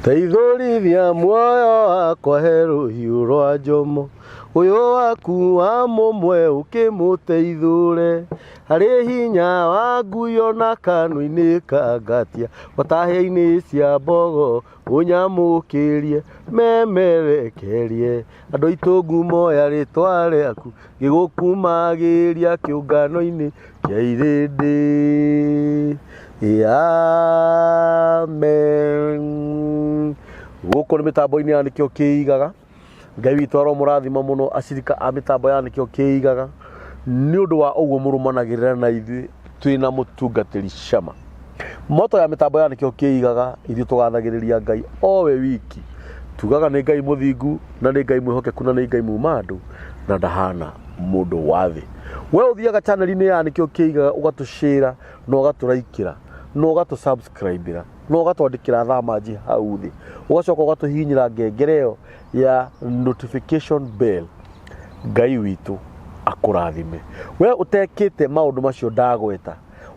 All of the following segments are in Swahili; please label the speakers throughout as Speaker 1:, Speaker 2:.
Speaker 1: Teithũrithia muoyo wakwa he rũhiũ rwa njomo, ũyũ waku wa mũmwe ũkĩmũteithũre, harĩ hinya wa nguyo na kanua-inĩ kangatia, gũtahĩa-inĩ cia mbogo ũnyamũkĩrie, memerekerie, andũ aitũ ngumoya rĩtwa rĩaku, gĩgũkumagĩria kĩũngano-inĩ kĩa irĩndĩ. Amen. Gũkũ nĩ mĩtambo-inĩ ya Nikio kĩigaga. Ngai witũ aromũrathima mũno acirika a mĩtambo ya Nikio kĩigaga, nĩ ũndũ wa ũguo mũrũmanagĩrĩra na ithuĩ twĩna mũtungatĩri cama. Moto ya mĩtambo ya Nikio kĩigaga, ithuĩ tũgathagĩrĩria Ngai o we wiki. Tugaga nĩ Ngai mũthingu, na nĩ Ngai mwĩhokeku, na nĩ Ngai muma andũ, na ndahana mũndũ wa thĩ. We ũthiaga channel-inĩ ya Nikio kĩigaga ũgatũshare na ũgatũraikĩra na ũgatũsubscribe-ĩra na ũgatwandĩkĩra thamaji hau thĩ, ũgacoka ũgatũhihinyĩra ngengere ĩyo ya notification bell. Ngai witũ akũrathime. We ũtekĩte maũndũ macio ndagweta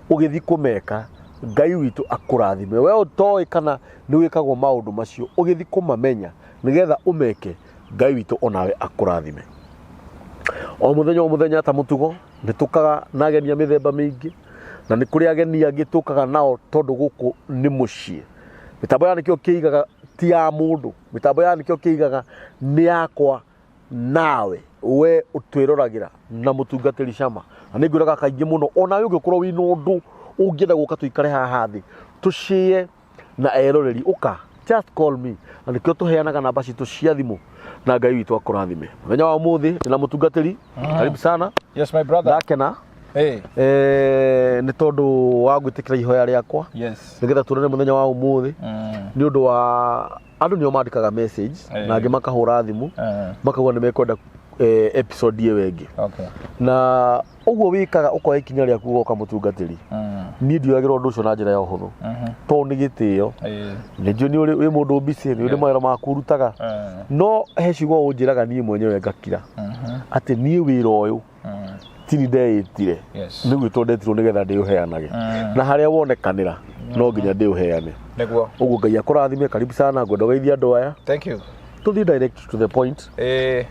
Speaker 1: ũgĩthiĩ kũmeka, Ngai witũ akũrathime. We ũtoĩ kana nĩ wĩkagwo maũndũ macio ũgĩthiĩ kũmamenya nĩgetha ũmeke, Ngai witũ onawe akũrathime. O mũthenya ta mũtugo nĩ tũkaga na ageni a mĩthemba mĩingĩ, na nĩ kũrĩ ageni angĩ tũkaga nao tondũ gũkũ nĩ mũciĩ. Mĩtambo ya Nikio kĩigaga ti ya mũndũ, mĩtambo ya Nikio kĩigaga nĩ yakwa nawe, we ũtwĩroragĩra na mũtungatĩri cama. Na nĩ ngwĩraga kaingĩ mũno, onawe ũngĩkorwo wĩna ũndũ ũngĩenda gũka tũikare haha thĩ tũshare na eroreri, ũka just call me, na nĩkĩo tũheanaga namba citũ cia thimũ, na Ngai witũ akũrathime. Mũthenya wa ũmũthĩ ndĩna mũtungatĩri. Karibu sana.
Speaker 2: Yes my brother.
Speaker 1: Ndakena nĩ tondũ wa gwĩtĩkĩra ihoya rĩakwa.
Speaker 2: Yes.
Speaker 1: Nĩgetha tũrone mũthenya wa ũmũthĩ nĩ ũndũ wa andũ nĩo mandĩkaga message na angĩ makahũra thimũ makauga nĩ mekwenda episode ĩyo ĩngĩ.
Speaker 2: Okay.
Speaker 1: Na ũguo wĩkaga ũkoya ikinya rĩaku ũgoka mũtungatĩri. Niĩ ndiagĩrwo ũndũ ũcio na njĩra ya ũhũthũ, tondũ nĩ gĩtĩo. Nĩ njũĩ wĩ mũndũ busy, nĩ ũrĩ mawĩra maku ũrutaga, no he ciugo ũnjĩraga niĩ mwenyewe ngakira atĩ niĩ wĩra ũyũ tini ndeĩtire, nĩ gwĩtwo ndetirwo nĩgetha ndĩũheanage, na harĩa wonekanĩra no nginya ndĩũheane. Ũguo Ngai akũrathime. Karibu sana. Ngwenda ũgeithie andũ aya.
Speaker 2: Thank you.
Speaker 1: Tũthiĩ direct to the point.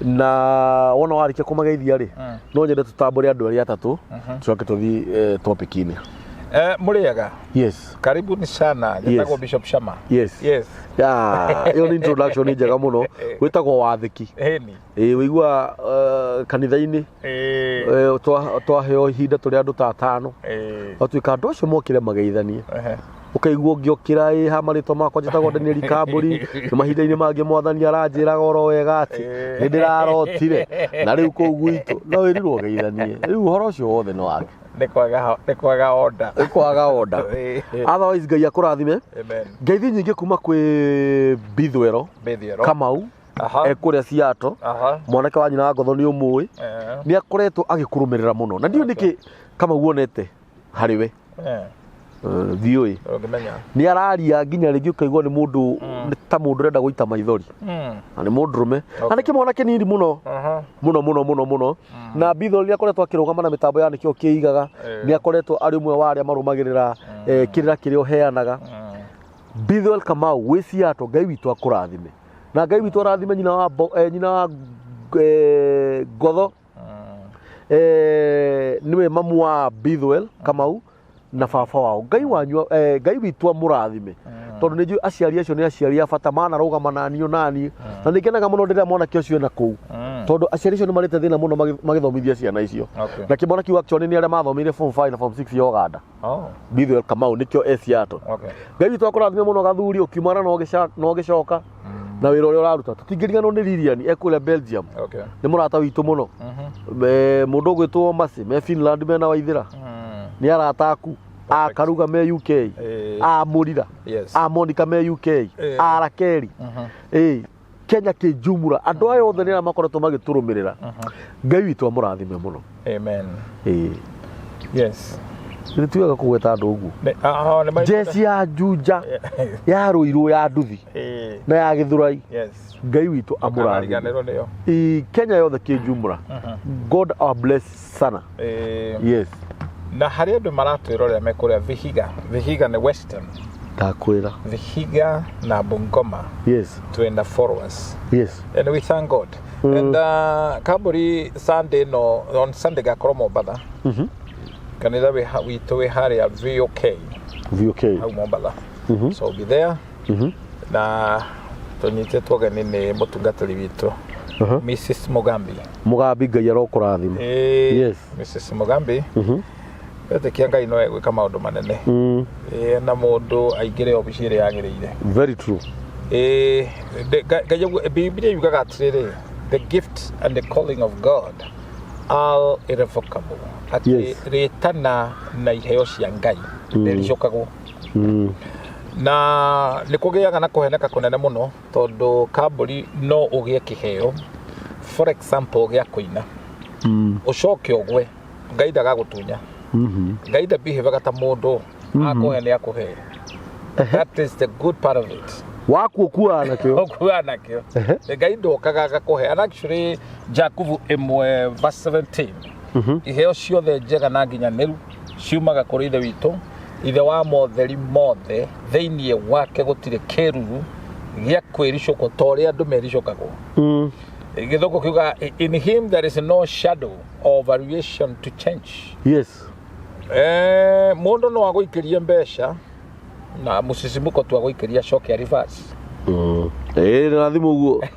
Speaker 1: Na wona warĩkia kũmageithia rĩ, no nyende tũtambũre andũ arĩa atatũ tũcoke tũthiĩ topic-inĩ.
Speaker 2: Mũrĩaga.
Speaker 1: Yes.
Speaker 2: Karibuni sana. Njĩtagwo Bishop Shama.
Speaker 1: Yes.
Speaker 2: Yes.
Speaker 1: Iyo nĩ introduction njega mũno. Gwĩtagwo wathĩki. Wĩigua kanitha-inĩ twaheo ihinda tũrĩ andũ ta atano, watuĩka andũ acio mokire mageithanie, ũkaigua ũngĩokĩra ha marĩtwa makwa njĩtagwo Daniel Kambũri, nĩ mahinda-inĩ mangĩ Mwathani aranjĩraga oro wega atĩ nĩ ndĩrarotire na rĩu kũu gwitũ no wĩrirwo geithanie. Rĩu ũhoro ũcio wothe nĩ wake.
Speaker 2: Nĩ kwaga order.
Speaker 1: Nĩ kwaga order. Otherwise Ngai akũrathime. Ngeithi nyingĩ kuma kwĩ Bithwero Kamau kũrĩa Ciothe, mwanake wa nyina wa ngotho nĩ ũmũĩ, nĩ akoretwo agĩkũrũmĩrĩra mũno, na ndiũ nĩkĩ Kamau wonete harĩ we thiũĩ nĩ araria nginya rĩngĩ ũkaigua nĩ mũndũ ta mũndũ ũrenda gũita maithori, na nĩ mũndũrũme, na nĩkĩ mwanake nini mũno mũno. Na Bithwero nĩ akoretwo akĩrũgama na mĩtambo ya Nikio kĩigaga, nĩ akoretwo arĩ ũmwe wa arĩa marũmagĩrĩra kĩrĩra kĩrĩa ũheanaga. Bithwero Kamau wĩ Ciothe, Ngai witũ akũrathime, na Ngai witũ arathime nyina wa ngotho, nĩwe mamu wa Bithwero Kamau na baba wao. Ngai witũ amũrathime, tondũ nĩ njũĩ aciari acio nĩ aciari a bata, manarũgama naniĩ na nĩ ngenaga mũno rĩrĩa mwanake ũcio ena kũu, tondũ aciari acio nĩ marĩte thĩna mũno magĩthomithia ciana icio. Na kĩmwana kiu actually nĩ arĩa mathomeire form 5 na form 6 ya Uganda. Bithwero Kamau nĩkĩo Ciothe. Ngai witũ akũrathime mũno gathuri, ũkiumana no ũgĩcoka na wĩra ũrĩa ũraruta. Tũtingĩriganĩrwo nĩ Lilian ekũrĩa Belgium, nĩ mũrata witũ mũno. Mũndũ ũgwĩtwo Masi me Finland mena Waithĩra nĩ arata aku. Karuga me UK, Mũrira, Monica me UK, Rakeri, Kenya kĩnjumura, andũ aya othe nĩ arĩa makoretwo magĩtũrũmĩrĩra. Ngai witũ amũrathime mũno.
Speaker 2: Amen. Yes.
Speaker 1: Nĩ tuaga kũgweta andũ ũguo. Jesi ya Juja, ya Rũirũ, ya Nduthi na ya Gĩthũrai. Ngai witũ amũrathime. Kenya yothe kĩnjumura. God bless sana.
Speaker 2: Yes. Na harĩ andũ maratwĩrorera me kũrĩa Vihiga nĩ Western.
Speaker 1: Ndakwira.
Speaker 2: Vihiga na Bungoma.
Speaker 1: Yes.
Speaker 2: To end the followers.
Speaker 1: Yes.
Speaker 2: And we thank God. And Kamburi Sunday no on Sunday gakoromo bada. Kanitha we to hari a VOK.
Speaker 1: VOK.
Speaker 2: Au Mombala. So be there. Na tonyite twogane ne mutungatari witu. Mrs. Mugambi.
Speaker 1: Mugambi Ngai arokurathima. Yes.
Speaker 2: Mrs. Mugambi. Ete kianga ino gwika maundu manene. Na mundu aingire obicire yagirire.
Speaker 1: Very true.
Speaker 2: Biblia yugaga atiriri, the gift and the calling of God are irrevocable. Ati retana na iheo cia Ngai ndiricokagwo. Na nikugiaga na kuheneka kunene muno tondu Kamburi no ugie kiheo. For example gya kuina. Ucoke ogwe Ngai ndagagutunya. Ngai ndabihevaga ta mundu akuhe ni akuhe. That is the good part of it.
Speaker 1: Wakukua nakyo.
Speaker 2: Okua nakyo. Ngai ndokaga gakuhe. And actually Jakubu imwe verse 17. Iheo ciothe njega na nginyanĩru ciumaga kũrĩ ithe witũ ithe wa motheri mothe thĩinĩ wake gũtirĩ kĩruru gĩa kwĩricũkwo ta ũrĩa andũ mericũkagwo. Gĩthũngũ kiuga in him there is no shadow of variation to change.
Speaker 1: Yes.
Speaker 2: Mũndũ no agũikĩrie mbeca na mũcicimũko tu agũikĩria coke ya reverse.
Speaker 1: Na thimũ ũguo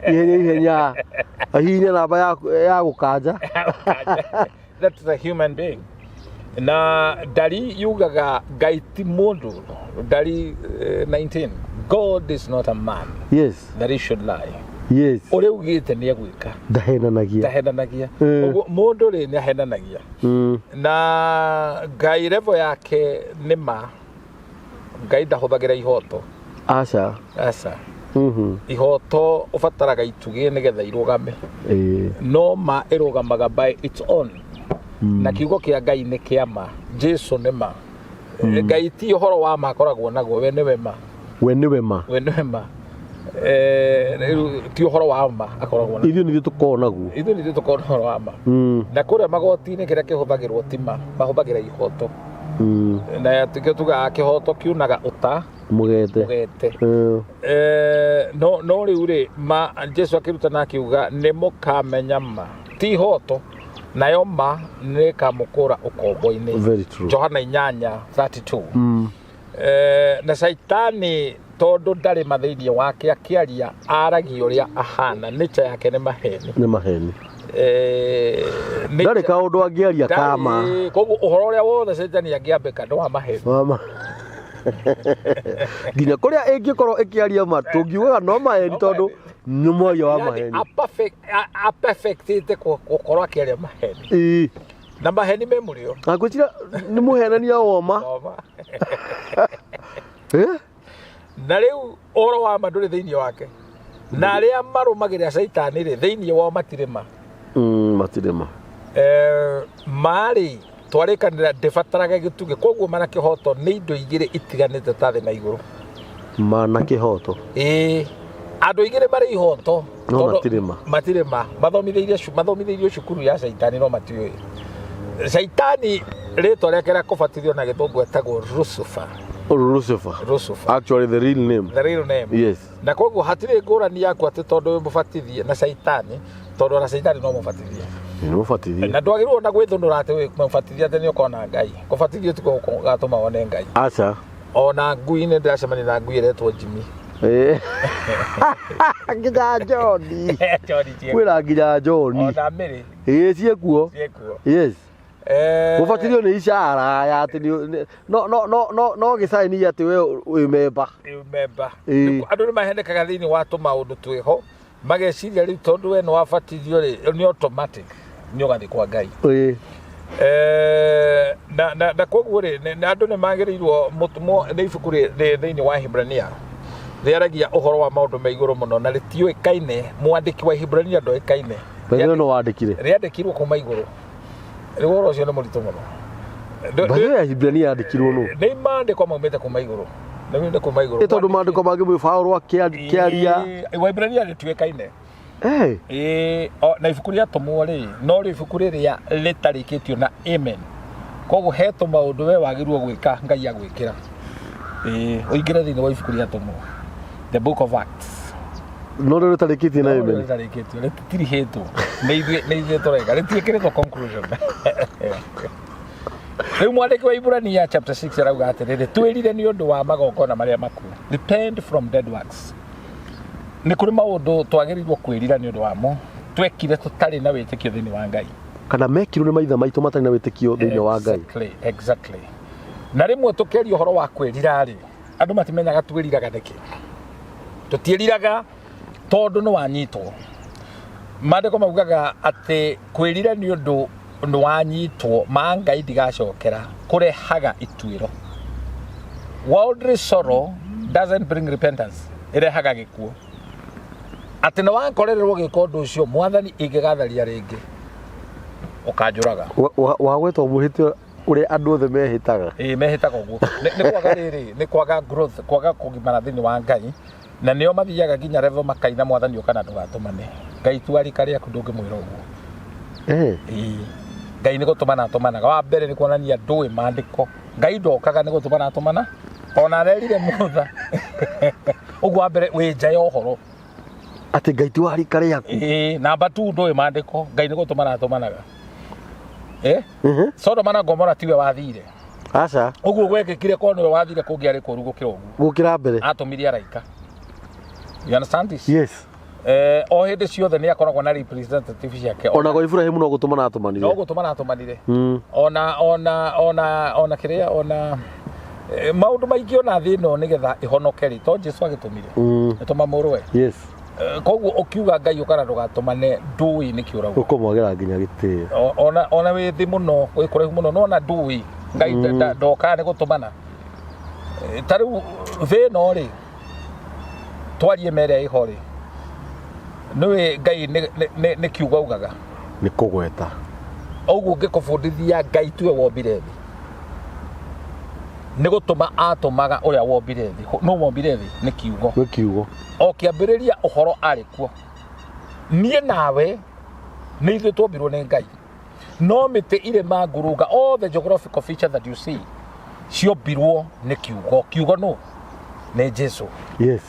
Speaker 1: ihenya ahinya namba ya gũkanja.
Speaker 2: That's a human being. Na Dari yugaga Ngai ti mũndũ. Dari 19. God is not a man.
Speaker 1: Yes.
Speaker 2: That he should lie.
Speaker 1: Yes.
Speaker 2: Ore ugite ni agwika. Ndahenanagia. Uguo mundu ri ni ahenanagia. Na Ngai level yake ni ma. Ngai ndahuthagira ihoto. Asa. Ihoto ufataraga itugie nigetha irugame. No ma irugamaga by its own. Na kiugo kia Ngai ni kiama. Jesu ni ma. Ngai ti uhoro wa ma akoragwo naguo we ni we ma.
Speaker 1: We ni we ma.
Speaker 2: Ti uhoro wa ma akoragwo naguo.
Speaker 1: Ithuĩ nĩ tũkoragwo naguo.
Speaker 2: Ithuĩ nĩ tũkoragwo uhoro wa ma. Na kuria magoti-inĩ kĩrĩa kĩhũthagĩrwo ti ma, mahũthagĩra ihoto. Na tikio tuga kihoto kiunaga uta mugete. No riu ri ma Jesu akirutana akiuga nĩ mũkamenya ma ti ihoto nayo ma nĩ kamũkũra ũkombo-inĩ. Johana 8:32. Na Saitani tondu ndari mathĩinĩ wake akiaria aragia ũrĩa ahana nature yake nĩ maheni.
Speaker 1: Ndari kaundu angiaria kama.
Speaker 2: Koguo uhoro ũrĩa wothe Saitani angiambĩka ndũ wa maheni.
Speaker 1: Nginya kũrĩa ĩngĩkorwo ĩkĩaria ma tũngiugaga no maheni tondu nĩ mwaria wa maheni.
Speaker 2: A perfectite gũkorwo akĩaria maheni. Na maheni me mũrĩo.
Speaker 1: Ngwĩciria nĩ mũhenania woma.
Speaker 2: Na rĩu ũhoro wa ma ndũrĩ thĩinĩ wake. Na arĩa marũmagĩrĩra Saitani rĩ thĩinĩ wao matirĩ ma.
Speaker 1: Matirĩ ma.
Speaker 2: Marĩ twarĩkanĩra ndĩbataraga gĩtugĩ koguo mana kĩhoto nĩ indo igĩrĩ itiganĩte ta thĩ na igũrũ.
Speaker 1: Mana kĩhoto.
Speaker 2: Andũ igĩrĩ marĩ ihoto.
Speaker 1: No matirĩ ma.
Speaker 2: Matirĩ ma. Mathomithĩirio cukuru ya Saitani no matiũĩ. Saitani rĩtwa rĩake rĩa kũbatithio na gĩthũngũ etagwo Lucifer.
Speaker 1: Actually the real name. Yes.
Speaker 2: Na koguo hatirĩ ngũrani yaku atĩ tondũ mũbatithie na Saitani tondũ na Saitani no mũbatithie.
Speaker 1: No mũbatithie.
Speaker 2: Na ndwagĩrĩirwo na gwĩthũnũra atĩ mũbatithie atĩ nĩ ũkona Ngai. Kũbatithio ti gũgatũma wone Ngai.
Speaker 1: Aca.
Speaker 2: Ona ngui nĩ ndĩracemania na ngui ĩretwo Jimmy.
Speaker 1: Nginya Johni. Kwĩna nginya Johni.
Speaker 2: Ona Mary.
Speaker 1: Ciekuo. Yes. Mũbatithio nĩ ishara ya atĩ no gĩcaini atĩ we wĩ memba. Andũ nĩ mahenekaga thĩinĩ wa tũmaũndũ twĩho mageciria rĩu tondũ we nĩ wabatithio rĩ nĩ automatic nĩ ũgathiĩ kwa Ngai. Na koguo rĩ andũ nĩ magĩrĩirwo nĩ ibuku thĩinĩ wa Hibrania rĩaragia ũhoro wa maũndũ ma igũrũ mũno na rĩtiũĩkaine mwandĩki wa Hibrania ndoĩkaine. Rĩandĩkirwo kuma igũrũ. Rĩgoro ũcio nĩ mũritũ mũno. Bayo ya Hibrania yandĩkirwo nũ?
Speaker 2: Nĩ maandĩko maumĩte kuma igũrũ. Nĩ kuma igũrũ.
Speaker 1: Nĩ tondũ maandĩko mangĩ Paulo akĩaria.
Speaker 2: Wa Hibrania rĩtiũĩkaine. Na ibuku rĩatũmwo rĩ no ibuku rĩrĩa rĩtarĩkĩtio na amen. Koguo he tũmaũndũ we wagĩrĩirwo gwĩka Ngai agwĩkĩra. Oingĩre thĩinĩ wa ibuku rĩa Atũmwo, the book of Acts.
Speaker 1: No rĩu rĩtarĩkĩtie na amen.
Speaker 2: Rĩtarĩkĩtio, rĩtirihĩtwo. Nĩ ithuĩ tũreka, rĩtiĩkĩrĩtwo conclusion. Rĩu mwandĩki wa Iburania chapter 6 arauga atĩrĩrĩ, twĩrire nĩ ũndũ wa magongona marĩa makuũ. Repent from dead works. Nĩ kũrĩ maũndũ twagĩrĩirwo kwĩrira nĩ ũndũ wamo, twekire tũtarĩ na wĩtĩkio thĩinĩ wa Ngai.
Speaker 1: Kana mekirwo nĩ maithe maitũ matarĩ na wĩtĩkio thĩinĩ wa Ngai.
Speaker 2: Exactly. Na rĩmwe tũkĩaria ũhoro wa kwĩrira rĩ, andũ matimenyaga twĩriraga nĩkĩ. Tũtiĩriraga tondũ nĩ wanyitwo. Maandĩko maugaga atĩ kwĩrira nĩ ũndũ nĩ wanyitwo ma Ngai ndigacokera kũrehaga ituĩro. Worldly sorrow doesn't bring repentance. Irehaga gĩkuũ. Atĩ nĩ wakorererwo gĩko ũndũ ũcio Mwathani ingĩgatharia rĩngĩ ũkanjũraga.
Speaker 1: Wagwetwo mũhĩtio ũrĩa andũ othe mehĩtaga.
Speaker 2: Mehĩtaga ũguo. Nĩ kwaga rĩrĩ, nĩ kwaga growth, kwaga kũgimara thĩinĩ wa Ngai. Na nĩo mathiaga nginya level makaina Mwathani ũka na ndũgatũmane. Ngai tu arĩ karĩa ndũngĩmwĩra ũguo. Ngai nĩ gũtũmana atũmanaga. Wa mbere nĩ kuonania ndũĩ maandĩko. Ngai ndokaga nĩ gũtũmana atũmana. Ona arerire Mutha. Ũguo wa mbere wĩ nja ya ũhoro.
Speaker 1: Atĩ Ngai tu arĩ karĩa.
Speaker 2: Namba 2 ndũĩ maandĩko. Ngai nĩ gũtũmana atũmanaga. Sodoma na Gomora tiwe wathire.
Speaker 1: Aca.
Speaker 2: Ũguo gwekĩkire ko nĩwe wathire kũngĩarĩ kũru gũkĩra ũguo.
Speaker 1: Gũkĩra mbere.
Speaker 2: Atũmirie Riika. You understand this?
Speaker 1: Yes.
Speaker 2: O hĩndĩ ciothe nĩ akoragwo na representative ciake.
Speaker 1: Ona go Ibrahimu no gũtũmana atũmanire.
Speaker 2: No gũtũmana atũmanire. Ona kĩrĩa ona maũndũ maingĩ ona thĩ ĩno nĩgetha ĩhonoke rĩ, to Jesu agĩtũmire. Nĩtũma mũrũwe.
Speaker 1: Yes.
Speaker 2: Koguo ũkiuga Ngai ũkara ndũgatũmane ndũĩ nĩkĩ ũrauga.
Speaker 1: Ũkũmwagĩra nginya gĩtĩo.
Speaker 2: Ona wĩ thĩ mũno, wĩ kũraihu mũno, no ona ndũĩ. Ngai ndoka nĩ gũtũmana. Ta rĩu thĩ ĩno rĩ, twarie mere iho rĩ. Nĩwe Ngai nĩ kiugo ugaga.
Speaker 1: Nĩ kũgweta.
Speaker 2: Ũguo ngĩkũbundithia Ngai tiwe wombire thĩ. Nĩ gũtũma atũmaga ũrĩa wombire thĩ. No wombire thĩ nĩ kiugo.
Speaker 1: Nĩ kiugo.
Speaker 2: O kĩambĩrĩria ũhoro arĩ kuo. Niĩ nawe nĩ ithuĩ twombirwo nĩ Ngai. No mĩtĩ irĩma ngurunga, all the geographical features that you see, ciombirwo nĩ kiugo. Kiugo no nĩ Jesu.
Speaker 1: Yes.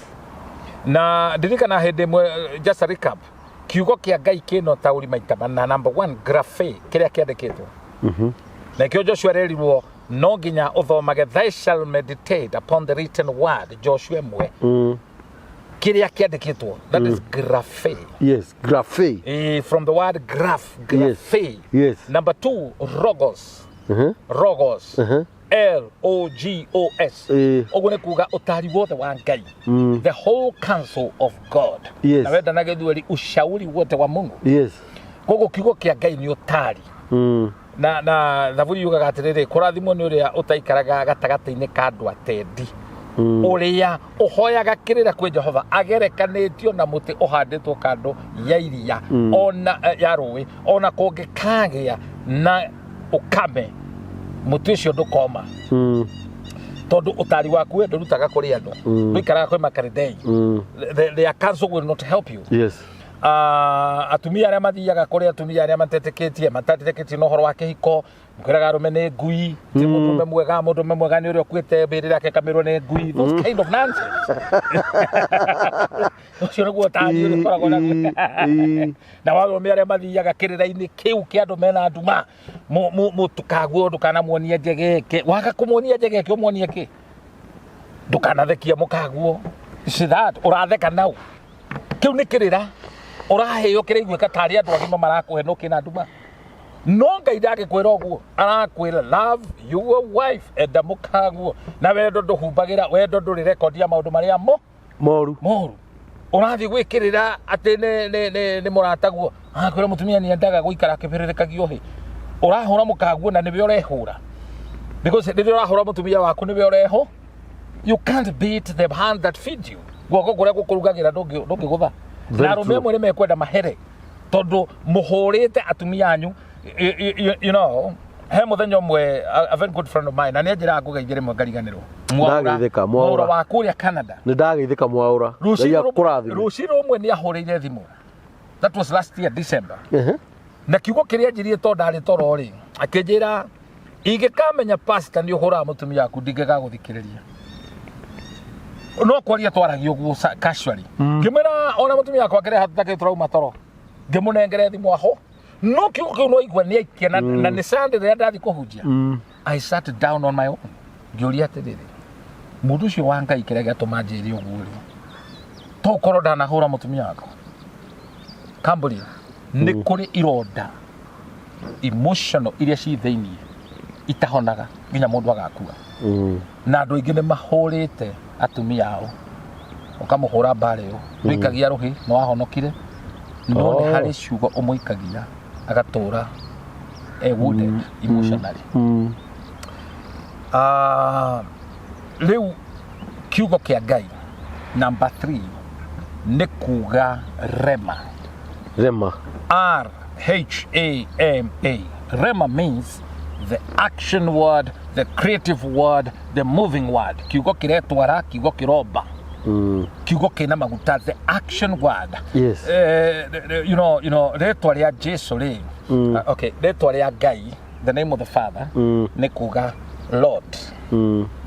Speaker 1: Na
Speaker 2: ndirikana hĩndĩ ĩmwe, just a recap, kiugo kĩa Ngai kĩno taũri maita mana. Number 1, graphe, kĩrĩa kĩandĩkĩtwo. Na kĩo Joshua erirwo no nginya ũthomage, thou shall meditate upon the written word, Joshua 1. Kĩrĩa kĩandĩkĩtwo, that is graphe.
Speaker 1: Yes, graphe.
Speaker 2: From the word graph, graphe.
Speaker 1: Yes.
Speaker 2: Number 2, logos. Logos. Logos. Ũguo nĩ kuga ũtari wothe wa Ngai. The whole counsel of God.
Speaker 1: Yes.
Speaker 2: Na wenda na gĩthweri ushauri wote wa Mungu.
Speaker 1: Yes.
Speaker 2: Koguo kiugo kĩa Ngai nĩ ũtari. Na thaburi yugaga atĩrĩrĩ, kũrathimwo nĩ ũrĩa ũtaikaraga gatagatĩ-inĩ ka andũ atendi. Ũrĩa ũhoyaga kĩrĩra kwĩ Jehova agerekanĩtio na mũtĩ ũhandĩtwo kando ya iria ona ya rũĩ, ona kũngĩkagĩa na ũkame mũtĩ ũcio ndũkoma. Tondũ ũtari waku we ndũrutaga kũrĩ andũ, ndũikaraga kwĩ makanithai. Their counsel will not help you.
Speaker 1: Yes.
Speaker 2: Atumia arĩa mathiaga kũrĩ atumia arĩa matetĩkĩtie na ũhoro wa kĩhiko, mũkwĩraga arũme nĩ ngui, ti mũndũme mwega nĩ ũrĩa ũkuĩte mbĩrĩra yake ĩkamĩrwo nĩ ngui. Those kind of nonsense. Ũcio nĩguo ũtari ũrĩa ũkoragwo naguo. Na arũme arĩa mathiaga kĩrĩra-inĩ kĩu kĩa andũ mena nduma, mũtukaguo ndũkanamuonie njegeke. Waga kũmuonia njegeke ũmuonie kĩ? Ndũkanathekia mũkaguo. That ũratheka nau. Kĩu nĩ kĩrĩra. Ũraheo kĩraiguĩka tarĩ andũ agima marakũhe no kĩna nduma. No Ngai ndagĩkwĩra ũguo, arakwĩra love your wife, enda mũkaguo. Na wendo ndũhumbagĩra, wendo ndũrĩ rekondi ya maũndũ marĩa moru. Ũrathiĩ gwĩkĩrĩra atĩ nĩ mũrataguo, akwĩra mũtumia nĩ endaga gũikara akĩbĩrĩrĩkagio hĩ. Ũrahũra mũkaguo na nĩwe ũrehũra. Because rĩrĩa ũrahũra mũtumia waku nĩwe ũreho. You can't beat the hand that feeds you. Guoko kũrĩa gũkũrugagĩra ndũngĩgũtha. Na arũme amwe nĩ mekwenda mahere tondũ mũhũrĩte atumia anyu. You know, he mũthenya ũmwe, a very good friend of mine, na nĩ njĩra ngũgeithia rĩmwe ngariganĩrwo. Mwaura wa kũrĩa Canada. Nĩ ndageithĩka Mwaura. Rũciinĩ rũmwe nĩ ahũrĩire thimũ. That was last year December. Na kiugo kĩrĩa njĩrĩe to ndarĩ toro rĩ, akĩnjĩra ingĩkamenya pastor nĩ ũhũraga mũtumia waku ndingĩgagũthikĩrĩria. no kwaria twaragia uguo casually ngimera ona mutumia akwa kire hatutake turauma toro ngimunengere thimu aho no kiugo kiu no igwa ni aikia na ni Sunday rĩa ndathi kuhunjia I sat down on my own ngiuria atiriri mundu ucio wa Ngai kire gatuma njiri uguo ri to korwo ndanahura mutumia wakwa kamburi ni kuri ironda emotional iria ci theinie itahonaga nginya mundu agakua na andu aingi ni mahurite atumia ao ukamuhura mbare yo wikagia ruhi no wahonokire no ni hari ciugo umuikagia agatura wounded emotionally leo kiugo kia Ngai number 3 ni kuga rema R-H-A-M-A. Rema means the action word, the creative word, the moving word. Kiugo kiretwara, kiugo kiroba. Kiugo kina maguta, the action word.
Speaker 1: Yes.
Speaker 2: You know, retwaria Jesu le. Okay, retwaria Ngai, the name of the Father. Ne kuga Lord.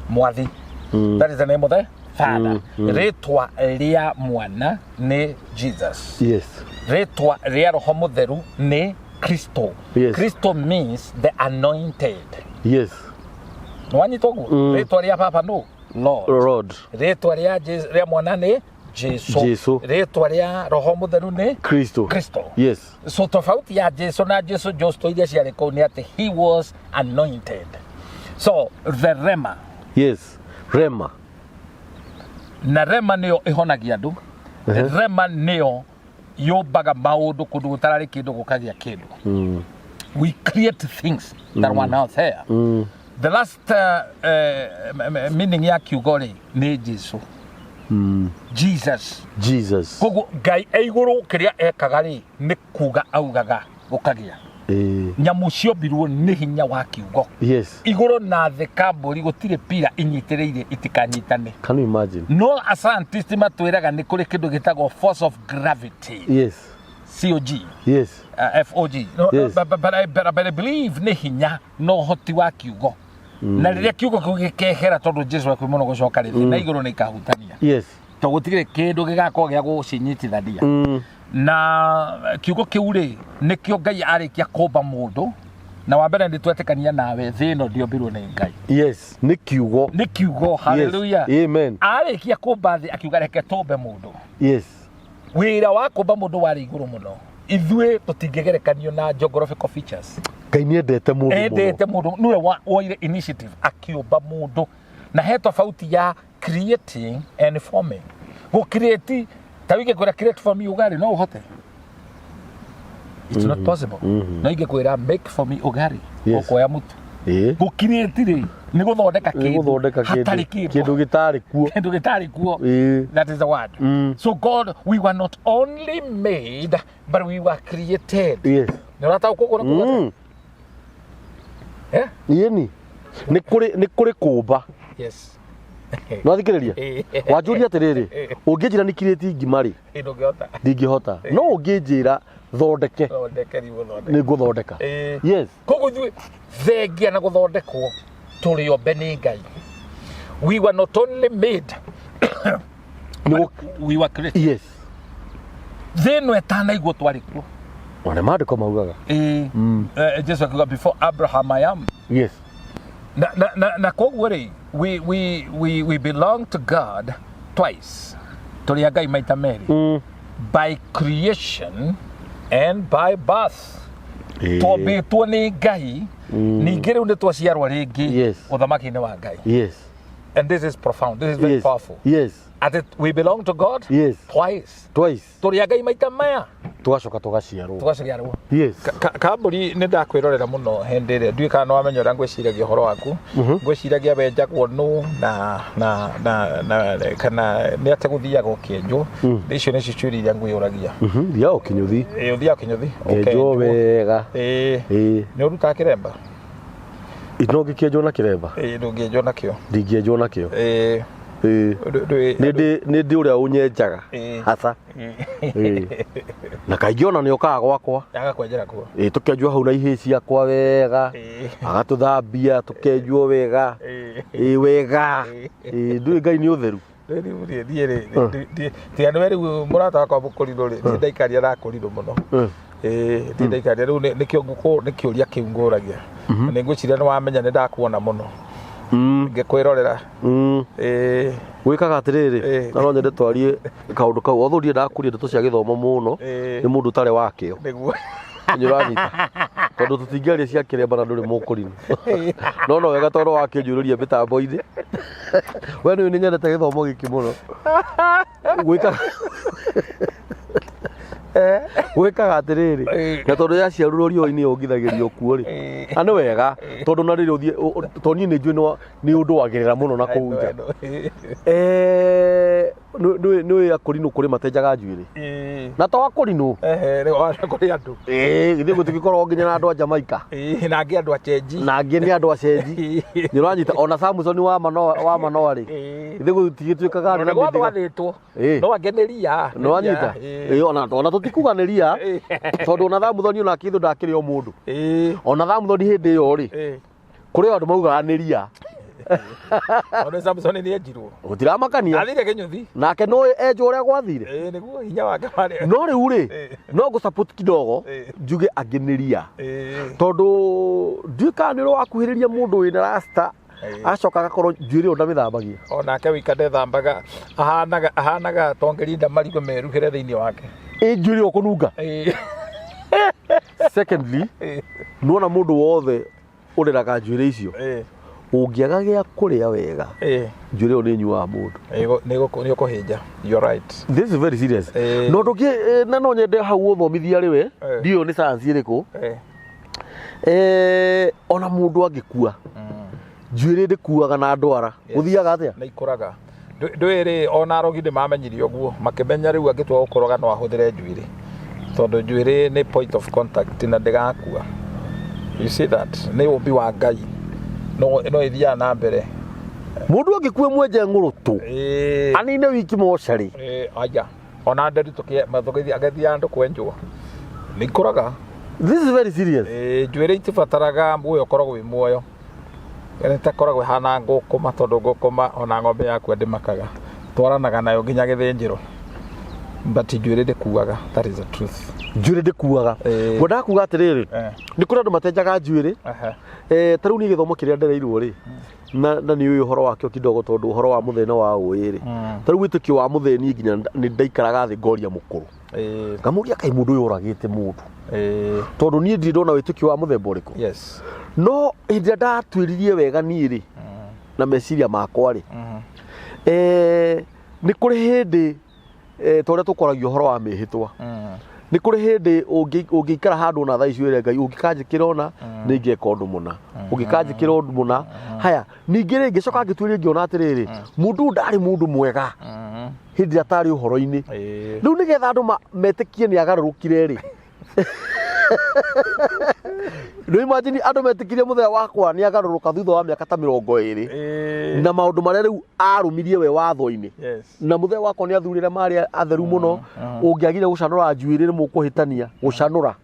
Speaker 2: Mwathi. That is the name of the Father. Retwa ria mwana ne Jesus.
Speaker 1: Yes.
Speaker 2: Retwa ria roho mutheru ne Kristo.
Speaker 1: Yes.
Speaker 2: Kristo means the anointed.
Speaker 1: Yes.
Speaker 2: Nwani togu. Retwa ria papa no Lord. Retwa ria mwana ne Jesu. Retwa ria roho mutheru ne
Speaker 1: Kristo. Yes.
Speaker 2: So tofauti ya Jesu na Jesu josto iria ciarĩ kũu nĩ atĩ he was anointed. So the Rema.
Speaker 1: Yes. Rema.
Speaker 2: Na Rema nĩyo ĩhonagia andũ. Rema nĩyo yũmbaga maũndũ kũndũ gũtararĩ kĩndũ gũkagĩa kĩndũ. We create things that were not there. The last meaning ya kiugo rĩ nĩ Jesu. Jesus. Koguo Ngai igũrũ kĩrĩa ekaga rĩ nĩ kuga augaga gũkagĩa. Nyamu ciombirwo nĩ hinya wa kiugo.
Speaker 1: Yes.
Speaker 2: Igũrũ na thĩ kambũri gũtirĩ pira inyitĩrĩire itikanyitane.
Speaker 1: Can you imagine?
Speaker 2: No a scientist matwĩraga nĩ kũrĩ kĩndũ gĩtagwo force of gravity.
Speaker 1: Yes.
Speaker 2: COG.
Speaker 1: Yes.
Speaker 2: FOG. No, yes. But I believe nĩ hinya no hoti wa kiugo. Na rĩrĩa kiugo kĩu gĩkehera tondũ Jesu wa kwĩmono gũcoka rĩthĩ na igũrũ nĩ ikahutania.
Speaker 1: Yes.
Speaker 2: To gũtigĩrĩ kĩndũ gĩgakorwo gĩa gũcinyitithania. Na kiugo kĩu rĩ nĩkĩo Ngai arĩkia kũmba mũndũ na wa mbere ndĩtwetĩkania nawe thĩ ĩno ndĩombirwo nĩ Ngai. Yes, nĩ kiugo. Hallelujah.
Speaker 1: Yes. Amen.
Speaker 2: Arĩkia kũmba thĩ akiuga reke tũmbe mũndũ.
Speaker 1: Yes.
Speaker 2: Wĩra wa kũmba mũndũ warĩ igũrũ mũno. Ithuĩ tũtingĩgerekanio na geographical features.
Speaker 1: Ngai nĩendete mũndũ.
Speaker 2: Endete mũndũ nĩwe woire initiative akĩũmba mũndũ na he tofauti ya creating and forming. Go create tawike kwera create for me ugari no uhote. It's not possible. No ige kwera make for me ugari. Okoya mutu. Go create ri ni guthondeka kindu gitari kuo. That is the word. So God, we were not only made but we were created. Yes. Ni rata ukogora kuga. Yeni. Ni kuri kuba. Yes. No thikiriria wanjuria atiriri unginjira ni kireti ngimari ndingihota no unginjira thondeke ni guthondeka. Yes. Koguo thengia na guthondekwo turiombe ni Ngai. We were not only made we were created. Yes. Theno etana igwo twari kuo one maandiko maugaga Jesu akiuga before Abraham I am. Yes. Na koguo rĩ we belong to God twice. Tũrĩ Ngai maita merĩ. By creation and by birth. Twambĩtwo nĩ Ngai ningĩ rĩu nĩ twaciarwo rĩngĩ ũthamaki-inĩ wa Ngai. Yes. And this is profound. This is very powerful. Yes. We belong to God twice. Tũrĩ Ngai maita maya tugacoka tugaciarwo. Yes. Kamburi nĩ ndakwĩrorera mũno hĩndĩ ĩrĩa nduĩ kana wamenya ũrĩa ngwĩciragia ũhoro waku. Ngwĩciragia wenjagwo nũ na kana nĩ atĩ gũthiaga ũkĩenjwo. Icio nĩcio ciũria iria ngwĩyũragia. Thiaga ũkĩnyũthi. Ũthiaga ũkĩnyũthi. Ũkenjwo wega. Nĩ ũrutaga kĩremba. No ngĩkĩenjwo na kĩremba. Ndũngĩenjwo nakĩo. Ndingĩenjwo nakĩo. Nĩ ndĩ ũrĩa ũnyenjaga haca na kaingĩ ona nĩ okaga gwakwa agakwenjera kuo tũkenjwo hau na ihĩ ciakwa wega agatũthambia tũkenjwo wega wega ndũĩ Ngai nĩ ũtheru tiga nä rä murata wakwa må kå rirå rä ndaikaria rakå rirå må no ndaikaria rä u nä kä o nä kä å ria kä u ngå ragia nä ngå ciria nä wamenya nä ndakuona må no ngä kwä rorera
Speaker 1: gwä kaga atä rä rä na no nyende twarie kaå ndå kau otho ndiä ndakå ria ndeto cia gä thomo må no nä må ndå å tarä wakä o nä å ranyita tondå tå tingäaria cia kä remba na ndå rä må kå rinå no wega tondå wakä njå rä ria mä tambo-inä we nä nä nyendete gä thomo gä kä må no gwä kaga atä rä rä na tondå yaciarå rio-inä ongithagä rio kuo rä na nä wega tondå na rä rä å thiä tondå niä nä njå nä å ndå wagä rä ra må no na kå u nja nä akå rinå kå rä matenjaga njuä na to akå rinå
Speaker 2: kå rä andå
Speaker 1: githä gå tä gä korwo nginya na andå a Jamaika
Speaker 2: na angä andå acenji
Speaker 1: na angä nä andå acenji nä å ranyita ona Samson wa manoa rä githä gå tigä tuä kaga
Speaker 2: nä gwathwathä two no angä nä ria
Speaker 1: nä wanyita ona tå tikuga nä ria tondå ona Thamũthoni ona kä thå ndakä rä o må ndå ona Thamũthoni hä ndä ä yo rä kå rä andå maugaga nä ria
Speaker 2: ona Samson nä enjirwo
Speaker 1: gutiramakania
Speaker 2: athire Kinyuthi
Speaker 1: nake no enjwo uria gwathire
Speaker 2: niguo hinya wake wari
Speaker 1: no riu ri no gå support kidogo njuge angä nä ria tondå nduä nä ro akuhä rä ria må ndå wä na rasta acoka agakorwo njuä rä yo ndamä thambagia
Speaker 2: onake wika ndethambaga ahanaga tongelinda marigo meruhä re thä inä wake
Speaker 1: njuä rä yo kå nunga secondly nuona må ndå wothe å reraga njuä rä icio å ngä aga gä a kå rä a wega njuä rä yo nä nyuaga må ndå
Speaker 2: nä å kå hä nja
Speaker 1: this is very serious no ndå ngä na no nyende hau å thomithia rä we ndiå nä science ä rä kå ona må ndå angä kua njuä rä ndä kuaga na ndwara gå thiaga atä
Speaker 2: na ikåraga ndwä rä ona arogi ndä mamenyire å guo makä menya rä u angä twa gå kåroga no ahå thä re njuä rä tondå njuä rä nä point of contact na ndä gakua you see that nä å mbi wa Ngai no ithiaga na mbere
Speaker 1: må ndå angä kua mwenje ngå rå tå anine wiki mocarä
Speaker 2: aja ona nderi agethia andå kwenjwo nä ikåraga
Speaker 1: this is very serious
Speaker 2: njuä rä itibataraga muoyo koragwo wä muoyo nä takoragwo hana ngå kå ma tondå ngå kå ma ona ng'ombe yakua ndä makaga twaranaga nayo nginya gä thä njä ro but njuä rä ndä kuaga that is the truth
Speaker 1: njuä rä ndä kuaga ngwendaga kuga atä rä rä nä kå rä andå matenjaga njuä rä ta rä u niä gä thomo kä rä a ndereirwo rä na nä å yå horo wakio kidogo tondå å horo wa må thene wa å ä rä ta rä u wä tä kio wa må theni nginya nä ndaikaraga thä ngoria må kå rå ngamå ria kaä må ndå å yå å ragä te må ndå tondå niä ndirä ndona wä tä kio wa må themba å rä kå no hä ndä ä rä a ndatuä ririe wega niä rä na meciria makwa rä nä kå rä hä ndä ta å rä a tå kwaragio å horo wa mä hä twa nä kå rä hä ndä å ngä ikara handå na thaa icio ä re Ngai å ngä kanjä kä rona nä ngä eka å ndå må na å ngä kanjä kä ra å ndå må na haya ningä rä ngä coka ngä tuä ria ngä ona atä rä rä må ndå ndarä må ndå mwega hä ndä ä rä a tarä å horo-inä rä u nä getha andå metä kie nä agarå rå kire rä no imagine andå metäkirie må thenya wakwa nä agarå rå ka thutha wa mä aka ta 20 na maå ndå marä a rä u arå mirie we watho-inä na må thenya wakwa nä athurä re marä atheru må no å ngä agire gå canå ra njuä rä rä må kå hä tania gå canå ra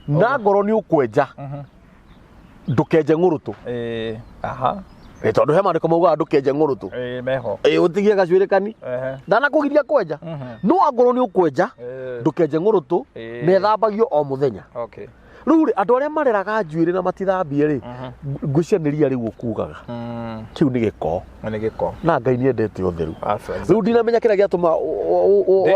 Speaker 1: na ngoro nä å kwenja ndå kenje ngå rå tå tondå he mandä ko maugaga ndå kenje ngå rå tå å tigie gacuä rä kani ndanakå giria kwenja no angorwo nä å kwenja ndå kenje ngå rå tå na ethambagio o må thenya rä u rä andå arä a mareraga njuä rä na matithambie rä ngwä cia nä ria rä u å kugaga kä u nä gä ko na Ngai nä endete å theru rä u ndinamenya kä rä a gä atå ma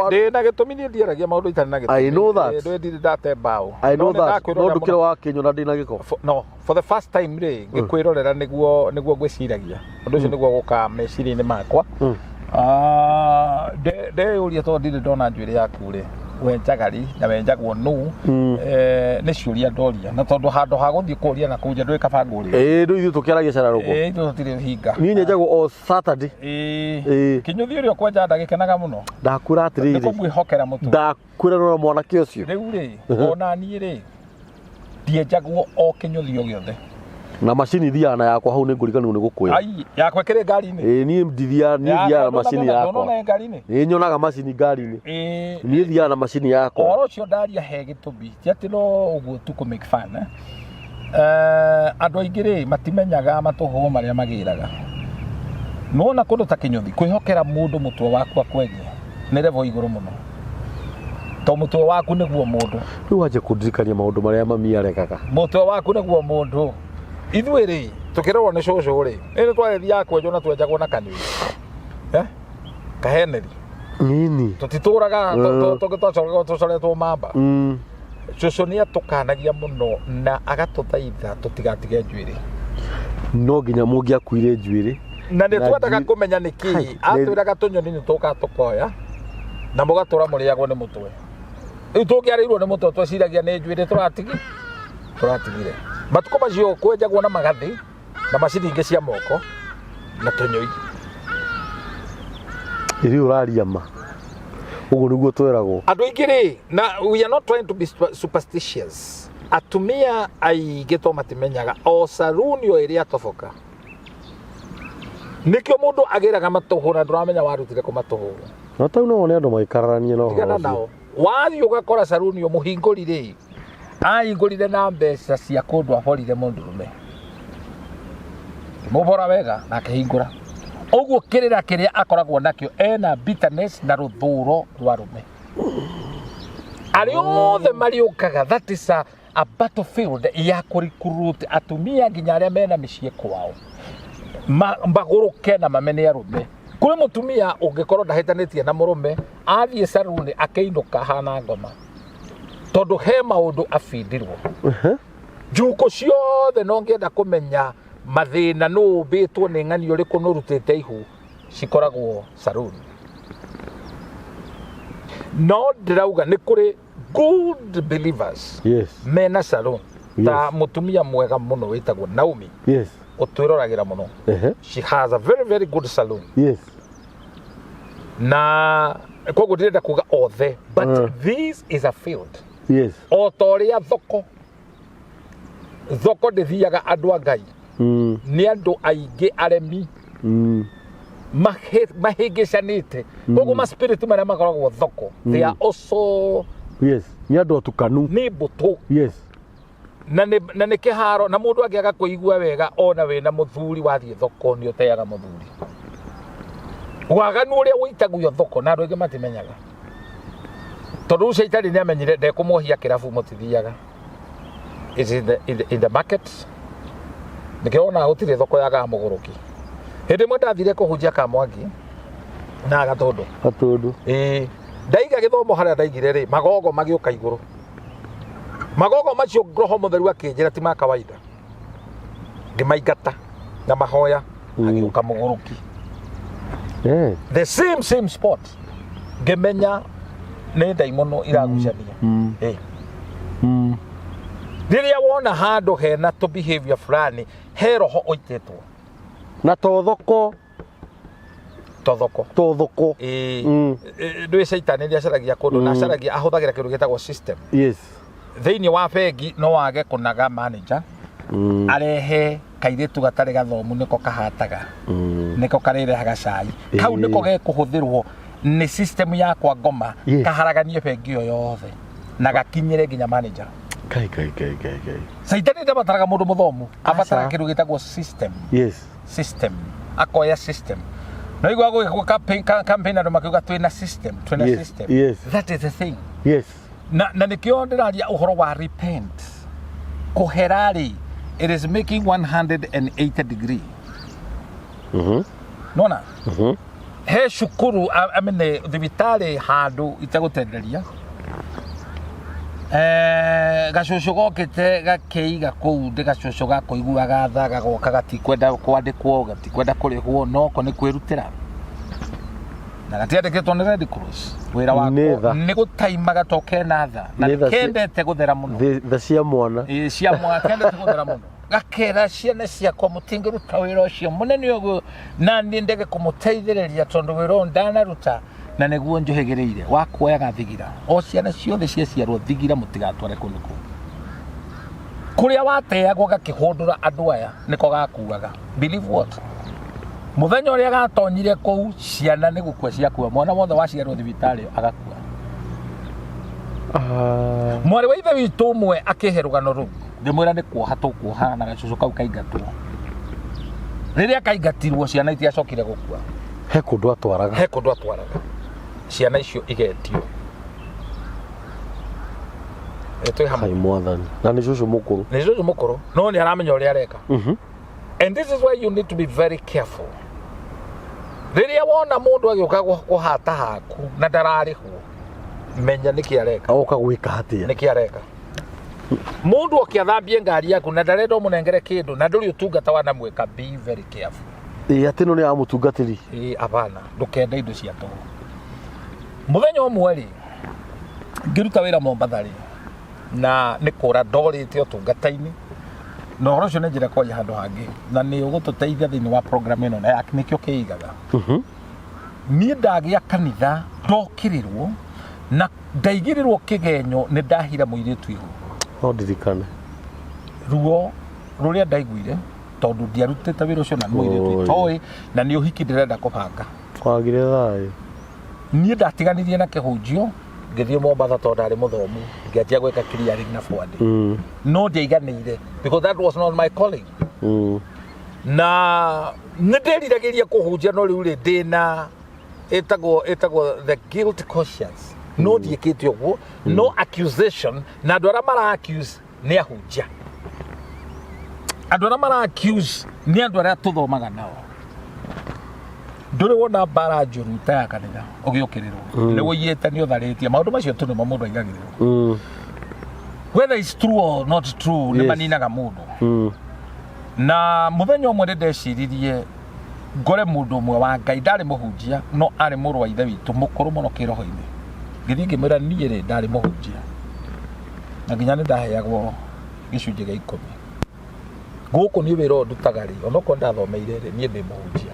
Speaker 2: ndä na gä tå mi nä ndiaragia maå ndå itarä na gä ndå ndate mbaå
Speaker 1: no ndå kä re wa kä nyona ndä na gä ko
Speaker 2: no for the first time rä ngä kwä rorera nä guo ngwä ciragia å ndå å cio nä guo gå ka meciria-inä makwa ndeyå ria tondå ndirä ndona njuä rä yaku rä wenjagari na wenjagwo nu nä ciåria ndoria na tondå handå ha gå thiä kå ria na kå nja ndå ä kabangå rä
Speaker 1: ndå ithuä tå kä aragia cararå ko
Speaker 2: ithuä tå tirä hinga
Speaker 1: niä nyenjagwo o Saturday
Speaker 2: Kinyuthi å rä a kwenja ndagäkenaga må no
Speaker 1: ndakwä ra atä rä
Speaker 2: nä kå mwä hokera må tå
Speaker 1: ndakwä ra nona mwanake å cio
Speaker 2: rä u rä ona niä rä ndienjagwo o Kinyuthi o gä othe
Speaker 1: na macini thiaga na yakwa hau nä ngå riganä nä gå kwä
Speaker 2: ai yakwa kä rä ngari-inä
Speaker 1: niä thiaga na macini yakwa nä nyonaga macini ngari-inä niä thiaga na macini yakwa
Speaker 2: å horo å cio ndaria he gä tå mi ti atä no å guo tu kå make fun andå aingä rä matimenyaga matå hå marä a magä raga Nona kundu ta Kinyuthi kwihokera mundu mutwe waku akwenye ni level iguru muno to mutwe waku niguo mundu
Speaker 1: riu waje kundirikania maundu maria mami arekaga
Speaker 2: mutwe waku niguo mundu ithuiri tukirorwo ni cucu ri ni twagethia kwenjwo na twenjagwo na kanui kaheneri
Speaker 1: nini
Speaker 2: tutituraga tucoretwo mamba cucu ni atukanagia muno na agatuthaitha tutigatige njuiri
Speaker 1: no nginya mungiakuire njuiri
Speaker 2: na nä twendaga kå menya nä kä atwä raga tå nyoni nä tå ka tå koya na må gatå ra må rä agwo nä må twe rä u tå ngä arä irwo nä må twe tweciragia nä njuä rä tå ratigire matukå macio kwenjagwo na magathä na macini ingä cia moko na tå nyoi
Speaker 1: rä å raria ma å guo nä guo tweragwo
Speaker 2: andå aingä rä na we are not trying to be superstitious atumia aingä to matimenyaga o saruni o ä rä atoboka nikio mundu agiraga matuhura nduramenya warutire ku matuhura
Speaker 1: no tau no one andu magikararania no
Speaker 2: tigana nao wathi ugakora saruni muhingurire ahingurire na mbeca cia kundu aborire mundurume mubora wega na akihingura uguo kirira kiria akoragwo nakio ena bitterness na ruthuro rwa rume ari othe mariukaga that is a battlefield ya kurikuruti atumia nginya aria mena micii kwao mbaguruke na mamene ya rume kuri mutumia ungikorwo ndahitanitie na murume athie saruni akeinuka hana ngoma tondu he maundu afindirwo njuko ciothe no ngienda kumenya mathina no bitwo ni ng'ani uriku no rutite ihu cikoragwo saruni no ndirauga ni kuri good believers mena saruni ta mutumia mwega muno witagwo Naomi utwiroragira muno she has a very very good saloon na koguo ndirenda kuga othe but this is a field o toria thoko ndithiaga andu a Ngai ni andu aingi aremi mahingicanite koguo ma spirit maria makoragwo thoko they are also
Speaker 1: ni andu atukanu
Speaker 2: ni mbutu na nä kä haro na må ndå angä aga kå igua wega ona wä na må thuri wathiä thoko nä å teaga må thuri waganu å rä a wä itagwo thoko na andå aingä matimenyaga tondå rä u caitani nä amenyire ndekå mwohia kä rabu må tithiaga in the market nä kä ona gå tirä thoko yagaga må gå rå ki hä ndä ä mwe ndathire kå hunjia Kamwangi na Gatåndå ndaiga gä thomo harä a ndaigire rä magogo magä å ka igå rå magogo macio roho mutheru akinjira ti ma kawaida ngimaingata na mahoya agiuka muguruki the same spot ngimenya ni ndaimono iragucania riria wona handu hena to behavior fulani he roho oitetwo
Speaker 1: na tothoko
Speaker 2: ndwi caitani ria caragia kundu na caragia ahuthagira kindu gitagwo system thiini wa bengi no wage kunaga manager arehe kairitu gatari gathomu niko kahataga niko karerehaga cai kau niko ge kuhuthirwo ni system yakwa ngoma kaharaganie bengi yo yothe na gakinyire nginya manager
Speaker 1: kai
Speaker 2: caitani ndabataraga mundu muthomu abataraga kindu gitagwo system akoya system no igwa go campaign andu makiuga twina system that is the thing na nikio ndiraria uhoro wa repent kuherari it is making 180 degree nona he shukuru amene thibitari handu itagutenderia gacucu gokite gakeiga kuu ndi gacucu gakuiguaga tha gagoka gatikwenda kwandikwo gatikwenda kurihwo noko ni kwirutira na gatiandikitwo ni Red Cross wira wako ni gutaimaga toke na tha na kendete guthera muno
Speaker 1: the cia mwana
Speaker 2: cia mwana kendete guthera muno gakera ciana ciakwa mutingiruta wira ucio munene uguo na ndege kumuteithiriria tondu wira ndanaruta na niguo njohegereire wakuoya gathigira o ciana ciothe ciaciarwo thigira mutigatware kunuku kuria wateagwo gakihundura andu aya niko gakuaga believe what muthenya uria gatonyire kou ciana ni gukua ciakua mwana wothe waciarwo thibitari agakua mwari wa ithe witu mwe akihe rugano ru ndimwira ni kuoha tukuoha na gacucu kau kaingatwo riria kaingatirwo ciana itiacokire gukua
Speaker 1: he kundu atwaraga
Speaker 2: ciana icio igetio eto hamwe
Speaker 1: hai mwathani na ni cucu mukuru
Speaker 2: no ni aramenya uria areka and this is why you need to be very careful riria wona mundu agioka kuhata haku na ndararihwo menya niki areka
Speaker 1: oka gwika hatia
Speaker 2: niki areka mundu okiathambie ngari yaku na ndarenda munengere kindu na nduri utungata wana mweka be very careful
Speaker 1: atino ni amutungatiri
Speaker 2: apana ndukenda indo cia toho muthenya umwe ri ngiruta wira Mombatha ri na nikura ndorite utungata-ini no horo cio ni njira kwaja handu hangi na ni ugututeithia thiini wa program ino na Nikio kiigaga ni ndagia kanitha ndokirirwo na ndaigirirwo kigenyo ni ndahira muiritu ihu
Speaker 1: no ndirikane
Speaker 2: ruo ruria ndaiguire tondu ndiarutite wira ucio na muiritu toi na ni uhiki ndirenda kubanga
Speaker 1: kwagire thayo
Speaker 2: ni ndatiganirie na kihunjio ngithie Mombatha tondu ndari muthomu ngiatia gweka clearing na forward no ndiaiganire because that was not my calling na ndiriragiria kuhunjia no riu ri ndina etagwo the guilt conscience no diekete ogwo no accusation na ndwara mara accuse ni ahunjia andwara mara accuse ni andwara tuthomaga nao nduri wona bara njuru ta ya kanitha ugiukirirwo ni woyete ni utharitie maundu macio tu nimo mundu aigagirirwo whether it's true or not true ni maninaga mundu na muthenya umwe ndeciririe ngore mundu umwe wa Ngai ndari muhunjia no ari muru wa ithe witu mukuru muno kiroho-ini ngithi ngimwira nie ri ndari muhunjia na nginya ni ndaheagwo gicunji gia 10 guku ni wira ndutaga ri onoko ndathomeire ri nie ndi muhunjia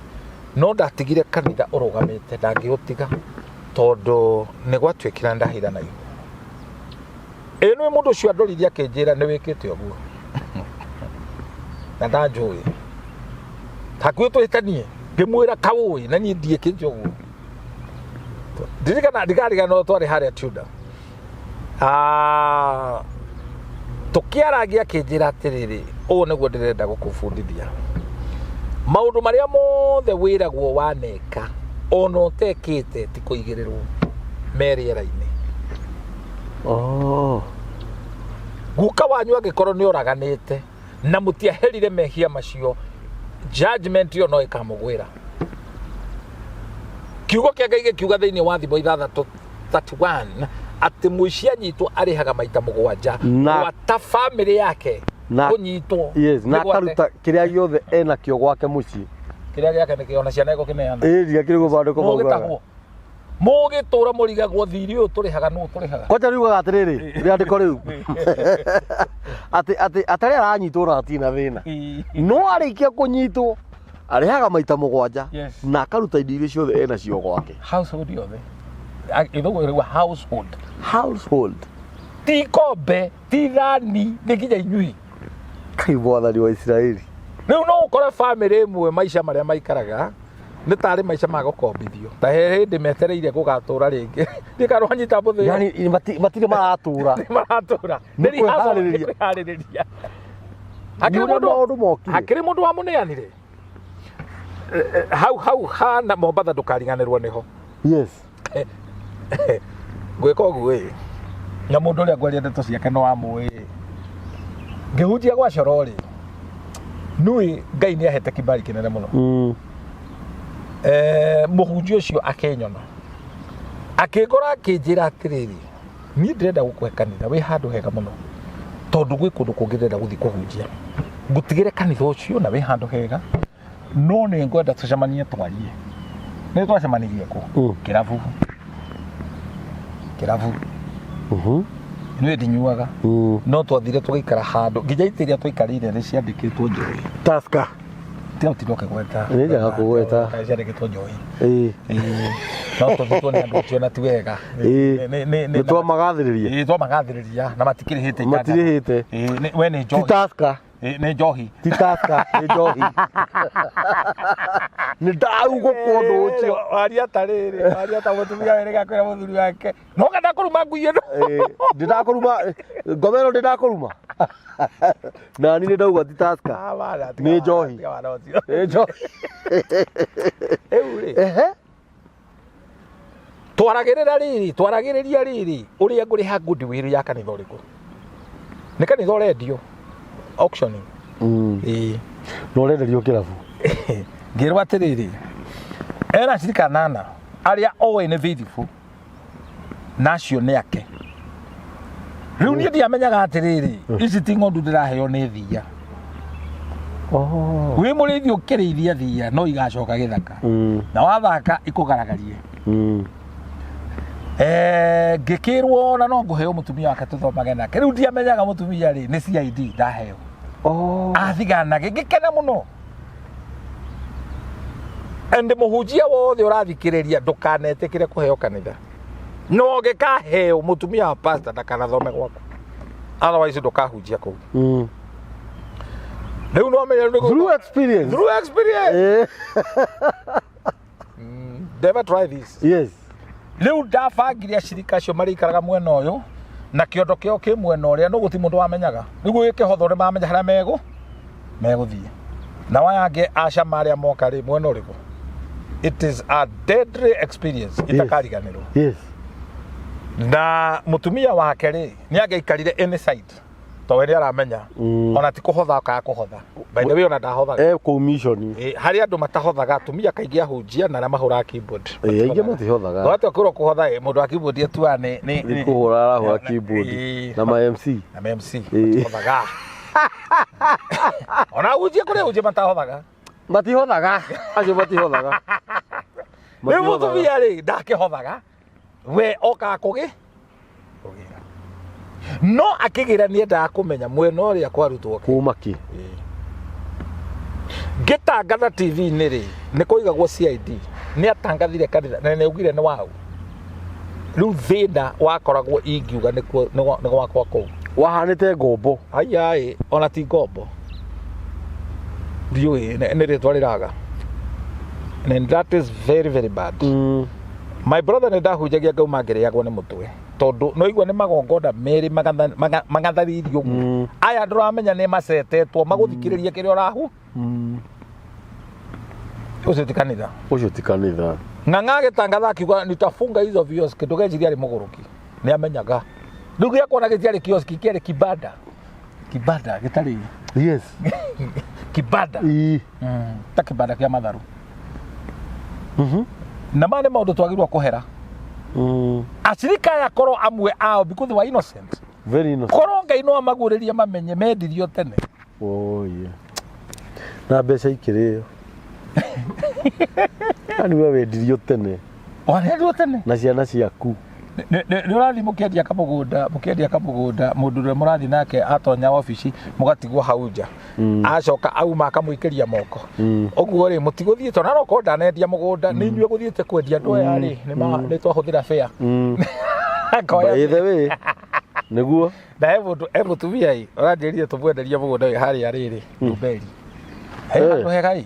Speaker 2: no ndatigire kanitha urugamite ndangiutiga tondu ni gwatwikira ndahira na iguru eno mundu cio andorithia kinjira ni wikite ogwo na ndanjui takwio twitanie ngimwira kaui na ni ndie kinjogu ndirikana ndigariga no twari haria Tuda tukiaragia kinjira atiriri o niguo ndirenda gukubundithia maundu maria mothe wiragwo waneka ono utekite ti kuigirirwo meriera-ini guka wanyu agikorwo ni uraganite na mutiaherire mehia macio judgment yo no ikamugwira kiugo kia Ngai gikiuga thiini wa thimo 6:31 ati muicia nyitwo arihaga maita mugwanja wata family yake kunyitwo
Speaker 1: na karuta kiria giothe ena kio gwake muci
Speaker 2: kiria giake ni kiona ciana iko kineana
Speaker 1: dia kiri gubandiko
Speaker 2: mugitagwo mugitura murigagwo thiri uyu turihaga no turihaga
Speaker 1: kwacha riuga atiriri riandiko riu ati atari aranyitwo na atina thina no arikia kunyitwo arihaga maita mugwanja na karuta indo iria ciothe ena cio gwake
Speaker 2: household yothe ithugo household ti kombe ti thani ni nginya inyui
Speaker 1: kai mwathani wa Israeli
Speaker 2: riu no ukore family imwe maisha maria maikaraga ni tari maisha ma gukombithio ta hindi metereire gugatura ringi ndikarwanyita muthia
Speaker 1: yani matire maratura
Speaker 2: ni haririria hakiri mundu wa muneanire hau hana Mombatha ndukariganirwo niho
Speaker 1: yes
Speaker 2: gwika uguo na mundu uria ngwaria ndeto ciake no amui ngihunjia gwa corori nui Ngai ni ahete kibali kinene muno muhunjia ucio akenyona akigora akinjira atiriri ni ndirenda gukwe kanitha wi handu hega muno tondu gwi kundu kungirenda guthi kuhunjia ngutigire kanitha ucio na wi handu hega no ni ngwenda tucemanie twarie ni twacemanirie ku kiravu ni ndinyuaga no twathire tugaikara handu nginya itiria twikarire ni ciandikitwo njoi
Speaker 1: taska
Speaker 2: tio tiroke gweta
Speaker 1: ni njaga kugweta
Speaker 2: ciandikitwo njoi no twathitwo ni andu cio na ti wega
Speaker 1: ni twamagathiriria
Speaker 2: twamagathiriria na matikirihite we ni njoi
Speaker 1: taska
Speaker 2: ni njohi
Speaker 1: ti taska ni njohi ni ndaugo kundu ucio
Speaker 2: aria ta mutumia wene gakwira muthuri wake no ganda kuruma nguye no
Speaker 1: ndidakuruma ngomero ndidakuruma Na nini ndauga ti taska. Ni njohi. Ni njohi.
Speaker 2: Twaragĩrĩria rĩrĩ ũrĩa ngũrĩha goodwill ya kanitha ũrĩkũ. Nĩ kanitha ũrendio auctioning.
Speaker 1: No ũrenderio kĩrabu.
Speaker 2: Ngĩrwo atĩrĩrĩ, era cirika nana arĩa oĩ nĩ faithful nacio nĩ ake. Rĩu niĩ ndiamenyaga atĩrĩrĩ, ici ti ng'ondu ndĩraheo nĩ thia. Wĩ mũrĩithi ũkĩrĩithia thia no igacoka gĩthaka. Na wathaka ikũgaragarie. Ngĩkĩrwo na no ngũheo mũtumia wake tũthomage nake. Rĩu ndiamenyaga mũtumia rĩ nĩ CID ndaheo. Athiganage ngĩkena mũno. Ende mũhunjia wothe ũrathikĩrĩria ndũkanetĩkĩre kũheo kanitha. No gĩkaheo mũtumia wa pastor ndakanathome gwaku. Otherwise ndũkahunjia kũu. Rĩu no menya
Speaker 1: through experience.
Speaker 2: Through experience. Never try this.
Speaker 1: Yes.
Speaker 2: Rĩu ndabangire acirika acio marĩikaraga mwena ũyũ na kĩondo kĩo kĩ mwena ũrĩa no gũti mũndũ wamenyaga. Rĩu gĩkĩhotho nĩ mamenya harĩa megũthiĩ. Na wayangĩ aca marĩa moka rĩ mwena ũrĩkũ. It is a deadly experience. Itakariganĩrwo.
Speaker 1: Yes.
Speaker 2: Na mũtumia wake rĩ nĩ angĩikarire any side. To wĩrĩ aramenya. Ona ti kũhotha kana kũhotha. By the way ona ndahothaga.
Speaker 1: Commission.
Speaker 2: Harĩ andũ matahothaga atumia kaingĩ ahunjia na arĩa mahũraga keyboard.
Speaker 1: Aingĩ matihothaga.
Speaker 2: Watu akũrwo kũhotha mũndũ wa keyboard etua nĩ
Speaker 1: kũhũra arahũra keyboard na ma MC.
Speaker 2: Na MC. Matihothaga. Ona ahunjia kũrĩ ahunjia matahothaga.
Speaker 1: Matihothaga. Acio matihothaga.
Speaker 2: Rĩu mũtumia rĩ ndakĩhothaga. We oka kũgĩ. No akĩgĩra nĩ endaga kũmenya mwena ũrĩa kwarutwo
Speaker 1: kuma kĩ.
Speaker 2: Ngĩtangatha TV-inĩ rĩ nĩ kũigagwo CID nĩ atangathire kanitha na nĩ augire nĩ wau. Rĩu thĩna wakoragwo ingiuga nĩ gwakwa kũu.
Speaker 1: Wahanĩte ngombo.
Speaker 2: Ai ona ti ngombo. Ndiũĩ nĩ rĩtwa rĩraga. And that is very very bad. My brother nĩ ndahunjagia ngauma ngĩrĩagwo nĩ mũtwe. Tondu no igua nĩ magongonda merĩ magatharirio. Aya ndũramenya nĩ macetetwo magũthikĩrĩria kĩrĩa ũrahu. Ucio ti kanitha. Ucio ti kanitha. Ng'ang'a gĩtangatha akiuga nitafunga hizo vioski ndũgeciria arĩ mũgũrũki. Nĩ amenyaga. Rĩu gĩakona gĩtiarĩ kioski kĩarĩ kibanda. Kibanda gĩtarĩ.
Speaker 1: Yes.
Speaker 2: Kibanda. Ta kibanda kĩa matharu. Na mane maũndũ twagĩrĩirwo kũhera. Acirika yakorwo amwe ao because they were innocent.
Speaker 1: Very innocent.
Speaker 2: Korwo Ngai no amagũrĩria mamenye mendirio tene.
Speaker 1: Oh yeah. Na mbeca ikĩrĩyo. Ani we wendirio tene.
Speaker 2: Wanendio tene.
Speaker 1: Na ciana ciaku.
Speaker 2: Nĩ ũrathi mũkĩendia kamũgũnda mũndũ ũrĩa mũrathi nake atonya ofici mũgatigwo hau nja. Acoka auma akamũikĩria moko. Ũguo rĩ mũtigũthiĩte ona no ndanendia mũgũnda nĩ inyuĩ gũthiĩte kwendia andũ aya rĩ nĩ twahũthĩra fair.
Speaker 1: By the way nĩguo
Speaker 2: na mũtumia ĩ ũranjĩrire tũmwenderie mũgũnda ũyũ harĩa rĩrĩ Nduberi. Handũ hega ĩ.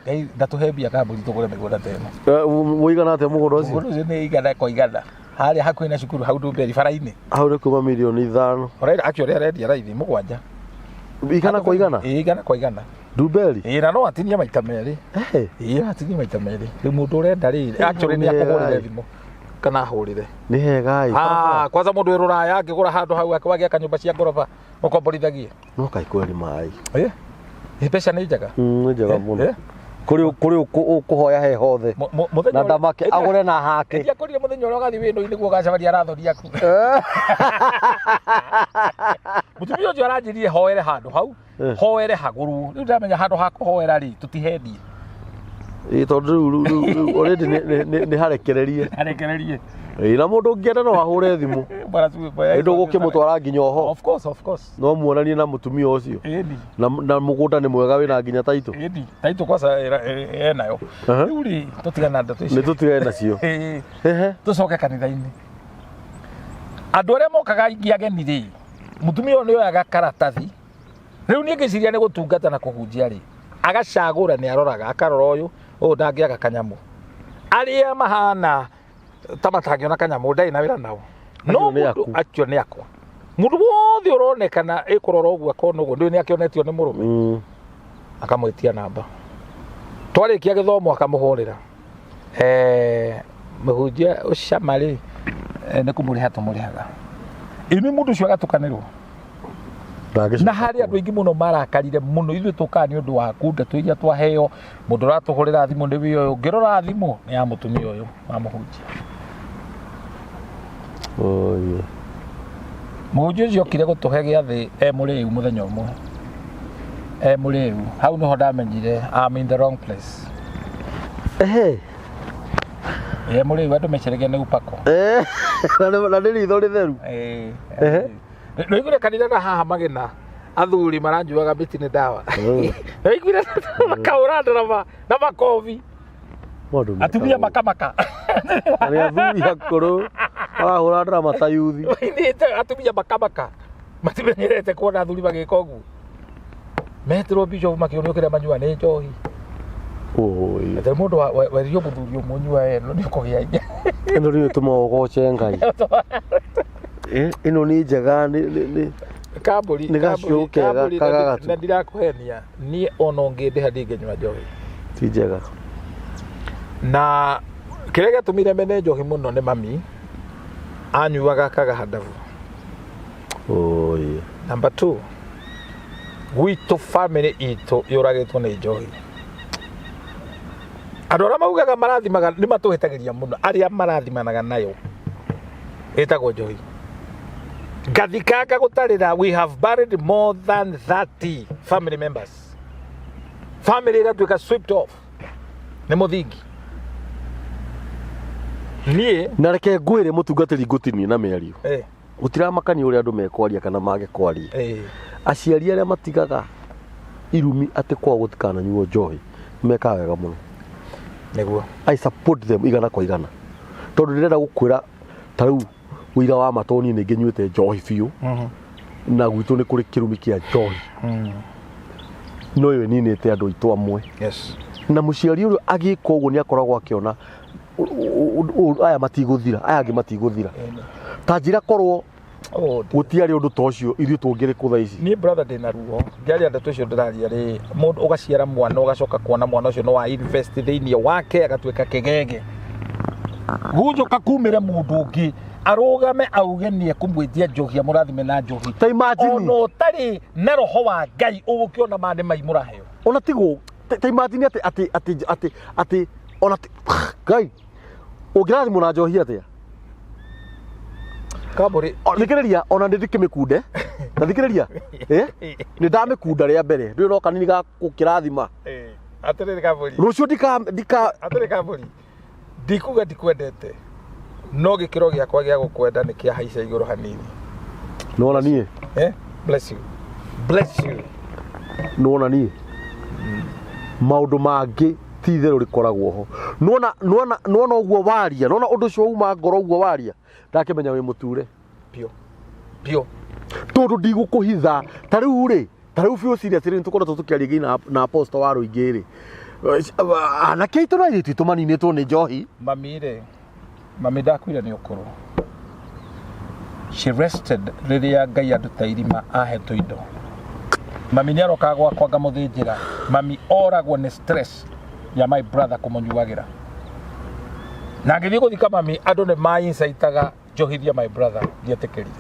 Speaker 2: Ngai ndatũhe mbia kambuni tũgũre mĩgũnda teno.
Speaker 1: Mũigana atĩa mũgũnda ũcio?
Speaker 2: Mũgũnda ũcio nĩ igana kwa igana. Harĩa hakuhĩ na cukuru hau Nduberi bara-inĩ.
Speaker 1: Hau nĩ kuma milioni 5.
Speaker 2: Ũrenda akĩũrĩa arendia raithi mũgwanja.
Speaker 1: Igana kwa igana?
Speaker 2: Igana kwa igana.
Speaker 1: Nduberi?
Speaker 2: Na no atinie maita merĩ. Atinie maita merĩ. Rĩu mũndũ ũrenda rĩrĩ actually nĩ akũgũrĩre thimũ kana ahũrĩre.
Speaker 1: Nĩ hega.
Speaker 2: Kwanza mũndũ wĩ Rũraya angĩgũra handũ hau akĩwagia kanyũmba cia ngoroba ũkomborithagie.
Speaker 1: No kaĩ kweri mai.
Speaker 2: Mbeca nĩ njega.
Speaker 1: Nĩ njega mũno. Kũrĩ ũkũhoya he hothe. Na ndamake agũre na hake.
Speaker 2: Ndia kũrire mũthenya ũrĩa ũgathiĩ wĩno-inĩ nĩguo gacabaria arathori aku. Mũtumia ũcio aranjĩrire hoere handũ hau. Hoere hagũrũ. Rĩu ndamenya handũ ha kũhoera rĩ tũtihendie.
Speaker 1: Tondũ rĩu already nĩ harekererie.
Speaker 2: Harekererie.
Speaker 1: Na mũndũ ũngĩenda no ahũre thimũ. Ndũgũkĩmũtwara nginya oho.
Speaker 2: Of course.
Speaker 1: No muonanie na mũtumia ũcio. Na mũgũnda nĩ mwega wĩna nginya taito.
Speaker 2: Taito kwanza enayo. Rĩu rĩ tũtigana ndeto icio.
Speaker 1: Nĩ tũtigane nacio.
Speaker 2: Tũcoke kanitha-inĩ. Andũ arĩa mokaga ingĩ ageni rĩ mũtumia ũyũ nĩ oyaga karatathi. Rĩu niĩ ngĩciria nĩ gũtungata na kũhunjia rĩ agacagũra nĩ aroraga akarora ũyũ ndangĩaga kanyamũ. Arĩa mahana ta matangĩona kanyamũ ndarĩ na wĩra nao. No acio nĩ akwa. mundu wothe uronekana ikurora uguo akona uguo ndio ni akionetio ni murume akamwitia namba twarikia githomo akamuhurira muhunjia ucamari ni kumuriha tumurihaga imi mundu ucio agatukanirwo na hari andu aingi muno marakarire muno ithu tukaa ni undu wa kunda twiria twaheo mundu ratuhurira thimu ni wi uyu ngirora thimu ni ya mutumia uyu wa muhunjia
Speaker 1: oye
Speaker 2: muhunjia ucio kire gutuhe giathi muriu muthenya umwe muriu hau niho ndamenyire I'm in the wrong place muriu andu meceregia ni upako
Speaker 1: na ni ritho ritheru
Speaker 2: Noigure kanitha na haha magena athuri maranjuaga miti ni dawa. Noigure makaurandara na makovi. Atumia makamaka.
Speaker 1: Ari athuri akuru arahurandara matayuthi.
Speaker 2: Nite atumia makamaka. Matimenyerete kuona athuri bagika uguo. Metro bishop makionio kire manyua ni njohi.
Speaker 1: Oi.
Speaker 2: Ate mundu wa rio muthuri umunyua no ni kugia.
Speaker 1: Ino ri tumogoce Ngai. Ino ni njega ni
Speaker 2: kaburi na ndirakuhenia ni ono nginde ndingenywa njohi
Speaker 1: ti njega
Speaker 2: na kire gatumire mene njohi muno ni mami anyuaga kagahandavu
Speaker 1: oye
Speaker 2: number 2 gwitu family itu yuragitwo ni njohi adora maugaga marathimaga ni matuhetagiria muno aria marathimanaga nayo etagwo njohi gathikaka gutarira we have buried more than 30 family members family gatwika swept off ni muthingi nie
Speaker 1: na reke ngwire mutungatiri ngutini na miario utiramakani uri andu mekwaria kana mage kwaria aciari aria matigaga irumi ati kwa gutikana nyuo njohi meka wega muno
Speaker 2: niguo
Speaker 1: I support them igana kwa igana tondu ndirenda gukwira tariu wira wa matoni ni nginyuite njohi fiu na gwitu ni kuri kirumi kia njohi no yo ni nite andu itu amwe
Speaker 2: yes
Speaker 1: na muciari uyu agika uguo ni akoragwo akiona aya matiguthira aya angi matiguthira ta njira korwo gutiari undu tocio ithu tungire kutha ici
Speaker 2: ni brother dina ruo ndiari andu tocio ndiraria ri mundu ugaciara mwana ugacoka kuona mwana ucio no wa invest thiini wake agatwika kigege gujoka kumire mundu ungi arugame auge ni ekumwitia njohi murathime na njohi
Speaker 1: ta imagine
Speaker 2: ono tari na roho wa Ngai ugukiona mane mai muraheo
Speaker 1: ona tigo ta imagine ati ona Ngai ugirathimo na njohi atia
Speaker 2: kaburi
Speaker 1: nikireria ona ndikimikunde na thikiriria ni ndamikunda ria mbere ndio no kanini ga gukirathima
Speaker 2: atere kaburi
Speaker 1: rucio ndika
Speaker 2: atere kaburi ndikuga ndikwendete no gikiro giakwa gia gukwenda ni kia haica iguru hanini
Speaker 1: nona nie
Speaker 2: bless you
Speaker 1: nona nie maundu mangi ti theru rikoragwo ho nona uguo waria nona undu cio uma ngoro uguo waria ndakimenya wi muture pio tondu ndigukuhitha tariu ri tariu biu serious ri tukoretwo tukiarigia na apostle wa ruingi ri anake itu na itu tumaninitwo ni njohi
Speaker 2: mami ndakwira ni ukuru she rested riria Ngai anduta irima ahetwo indo mami ni aroka gwakwa ngamuthinjira mami oragwo ni stress ya my brother kumunyuagira na ngithii guthika mami andu ni mainsaitaga njohithia my brother ndiatikirire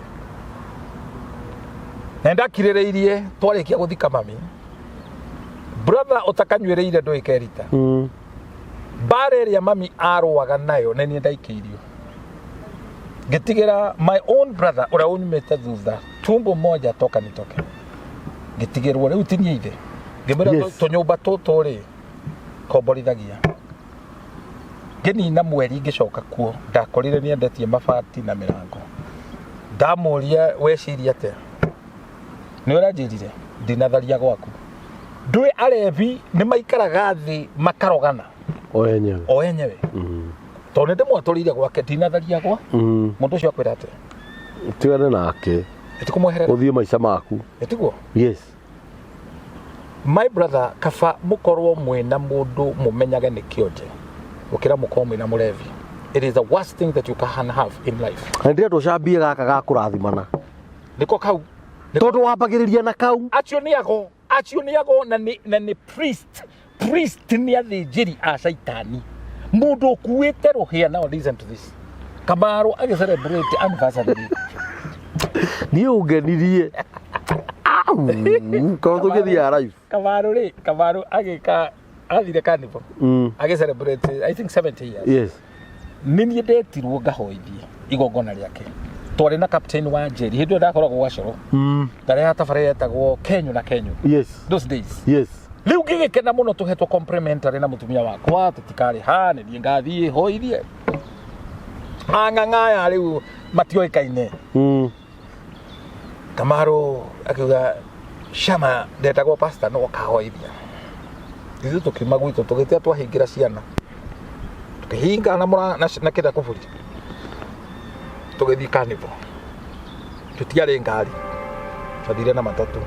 Speaker 2: nenda kiririirie twarikia guthika mami brother utakanywereire nduikerita bare ya mami arwaga nayo neni ndaikiirio gitigira my own brother ura unyumete thutha tumbo moja toka nitoke gitigirwo riu tinie ithe ngimira tunyumba tutu ri komborithagia geni na mweri ngicoka kuo ndakorire ni endetie mabati na mirango ndamuria weciria ate ni uranjirire ndinatharia gwaku ndui arevi ni maikaraga thi makarogana
Speaker 1: o enyewe
Speaker 2: tondu ndimwaturiire gwake ndinatharia gwa mundu ucio akwira ate
Speaker 1: tigane nake
Speaker 2: etikumweherera
Speaker 1: uthie maica maku
Speaker 2: etiguo
Speaker 1: yes
Speaker 2: my brother kaba mukorwo mwina mundu mumenyage ni Ciothe ukira mukomwe na murevi it is the worst thing that you can have in life
Speaker 1: ndio tucambie gaka ga kurathimana
Speaker 2: niko kau
Speaker 1: tondu wambagiriria na kau
Speaker 2: acio ni ago na ni priest ni athinjiri a Saitani mundu kuite ruhia. Now listen to this. Kamaro age celebrate anniversary
Speaker 1: ni ungenirie ko tugithia live.
Speaker 2: Kamaro agika athire carnival age celebrate I think 70 years.
Speaker 1: Yes.
Speaker 2: Nini ndetirwo ngahoithie igongona riake twari na captain wa Njeri hindi ndakoragwo gacoro ndare ya tabara yetagwo Kenyo na Kenyo.
Speaker 1: Yes.
Speaker 2: Those days.
Speaker 1: Yes.
Speaker 2: Riu ngigikena muno tuhetwo complimentary na mutumia wakwa tutikari ha ni ngathie hoithie ang'ang'aya riu matioikaine. Kamaro akiuga shama ndetagwo pastor no kahoithia ithu tukima gwitu tugitia twahingira ciana tukihinga na kida kufuri tugithi carnival tutiare ngari twathire na matatu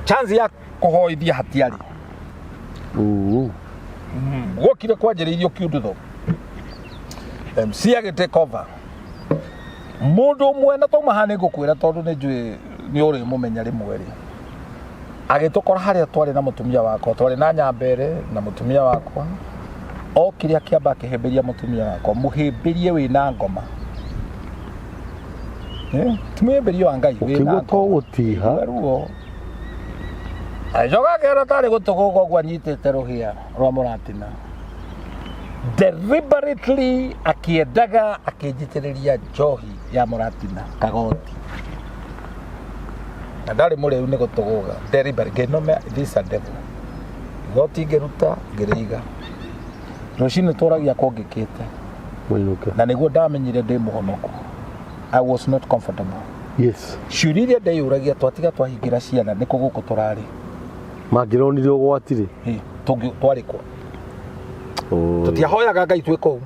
Speaker 2: chance ya kuhoithia hatiari gokire kwanjiriirio kiundu tho MC age take over mundu mwena to mahane ngukwira tondu ni njui ni uri mumenya rimwe ri agitukora haria twari na mutumia wakwa twari na nyambere na mutumia wakwa o kiria kiamba akihemberia mutumia wakwa muhemberie wina ngoma tumihemberie wa Ngai wina ngoma
Speaker 1: kiguko gutiha
Speaker 2: ruo ajoga kera tari gutugugo gwanyitete ruhia rwa muratina deliberately akiendaga akijitiriria njohi ya muratina kagoti na ndari muriu ni gutuguga deliberately genome this a devil goti ngeruta ngiriga rucini turagia kongikite
Speaker 1: mwinuke
Speaker 2: na niguo ndamenyire ndi muhonoku. I was not comfortable.
Speaker 1: Yes.
Speaker 2: Shuriria ndeyuragia twatiga twahingira ciana niko guku turari
Speaker 1: mangironire ugwatire
Speaker 2: twarikwo tutiahoyaga Ngai twiko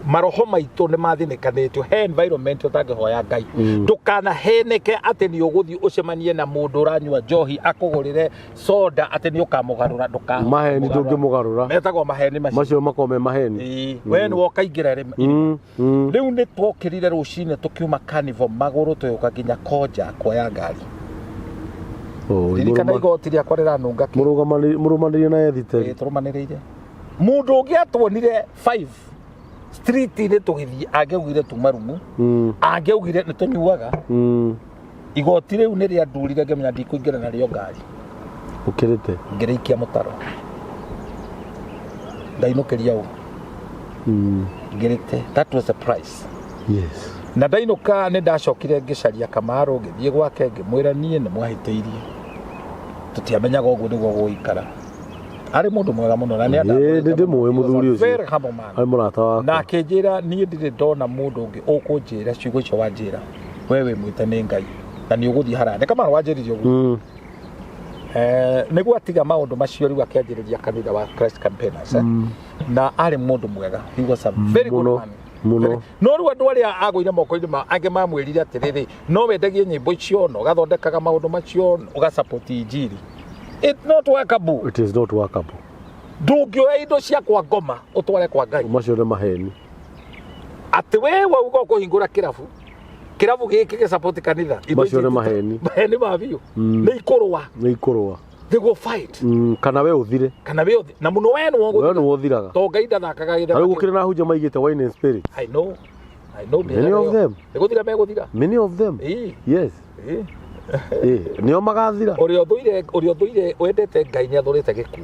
Speaker 2: maroho maitu ni mathinikanitio he environment utangihoya Ngai ndukana heneke ati ni uguthi ucemanie na mundu uranywa njohi akugurire soda ati ni ukamugarura nduka
Speaker 1: maheni ndungimugarura
Speaker 2: metagwo maheni
Speaker 1: macio makome maheni
Speaker 2: we ni wokaingira riu ni twokirire rucine tukiuma carnival maguru tuyuka nginya koja kuoya ngari ririkana igoti riakwa riranunga
Speaker 1: murumaniririe na ethiteri
Speaker 2: turumaniriire mundu ungi atwonire 5 street ni tugithii angeugire tumarumu angeugire ni tunyuaga igoti riu ni ria ndurire ngemenya ndikuingira na rio ngari
Speaker 1: ukirite
Speaker 2: ngiriikia mutaro ndainukiria u ngirite that was the price.
Speaker 1: Yes.
Speaker 2: Na ndainuka ni ndacokire ngicaria Kamaro ngithie gwake ngimwira nie ni mwahiteirie tutiamenyaga uguo niguo guikara ari mundu mwega muno na ni
Speaker 1: ndi muwe muthuri ucio ari murata wakwa
Speaker 2: na akinjira nie ndire ndona mundu ungi ukunjira ciugo icio wanjira wewe mwite ni Ngai na ni uguthie harane Kamaro wanjiririe uguo niguo atiga maundu macio riu akianjiriria kanitha wa Christ Campaigners na ari mundu mwega he was a very good man muno no ru andu aria agoire moko-ini ma ange mamwirire atiriri no wendagie nyimbo icio no gathondekaga maundu macio uga support injiri. It's not workable.
Speaker 1: It is not workable.
Speaker 2: Ndungioya indo cia kwa ngoma utware kwa Ngai
Speaker 1: macio ni maheni
Speaker 2: ati we ugo kuhingura kirabu giki ge support kanitha
Speaker 1: macio ni maheni
Speaker 2: ma biu ni ikurwa they go fight
Speaker 1: kana we uthire
Speaker 2: na muno we no
Speaker 1: uthiraga
Speaker 2: to Ngai ndathakaga githa
Speaker 1: ari gukire na hunja maigite wine and spirit.
Speaker 2: I know
Speaker 1: many of them
Speaker 2: meguthira
Speaker 1: many of them yes nio magathira
Speaker 2: urio thuire wendete Ngai ni athurite giku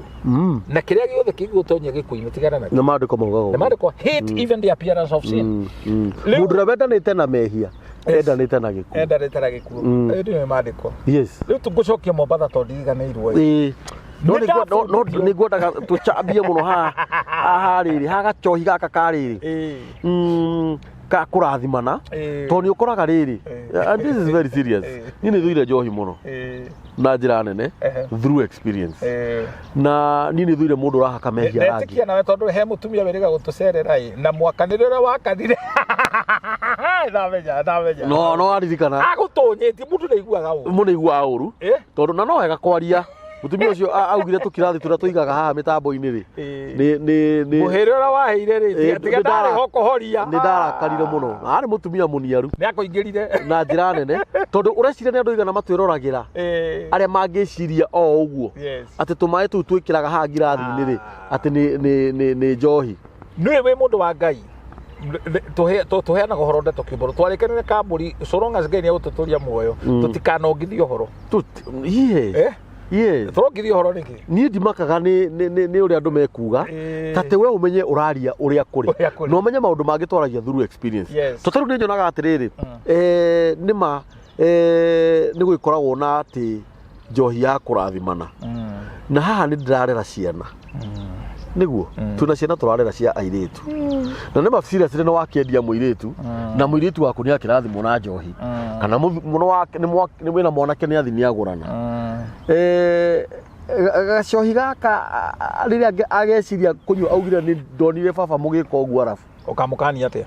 Speaker 2: na kiria giothe kigutonye giku-ini tigana na
Speaker 1: na mandiko maugaga
Speaker 2: hate even the appearance of sin
Speaker 1: mundu rabendanite na mehia endanite na giku ndio mandiko. Yes.
Speaker 2: Riu tungucokia Mombatha tondiganirwo
Speaker 1: no niguodaga tucambie muno ha riri ha gacohi gaka kariri ka kurathimana to ni ukoraga riri and this is very serious ni thuire njohi muno na njira nene through experience na ni thuire mundu rahaka mehia rangi
Speaker 2: netikia nawe tondu he mutumia wiriga gutucerera na mwakanirire wakanire ndamenya
Speaker 1: no aririkana
Speaker 2: agutonyeti mundu neiguaga uru
Speaker 1: tondu na no wega kwaria mutumia ucio augire tukirathi turia tuigaga haha mitambo-ini ri ni
Speaker 2: muhere ora waheire ri tiga ndari hokohoria
Speaker 1: ni ndarakarire muno ari mutumia muniaru
Speaker 2: ni akoingirire
Speaker 1: na njira nene tondu ureciria ni andu igana matwirораgira aria mangiciria o uguo ati tumae tu twikiraga haha ngirathi-ini ri ati ni njohi
Speaker 2: niwe we mundu wa Ngai tuheanaga horo ndeto kimboro twarikanire kamburi so long as Ngai ni agututuria muoyo tutikanongithio horo turongithio horo niki
Speaker 1: ni ndimakaga ni uria andu mekuga tate we umenye uraria uria kuri no umenye maundu mangitwaragia through experience tutaru ni nyonaga atiriri nima ni gwikoragwo na ati njohi ya kurathimana na haha ni ndirarera ciana niguo tuna ciana turarera cia airitu na nĩ serious no wakendia muiritu na muiritu waku ni akirathimwo na njohi kana muno wake ni wina mwanake ni athi ni agurana gacohi gaka riria ageciria kunyua augire ni ndonire baba mugika uguo arafu
Speaker 2: ukamukania atia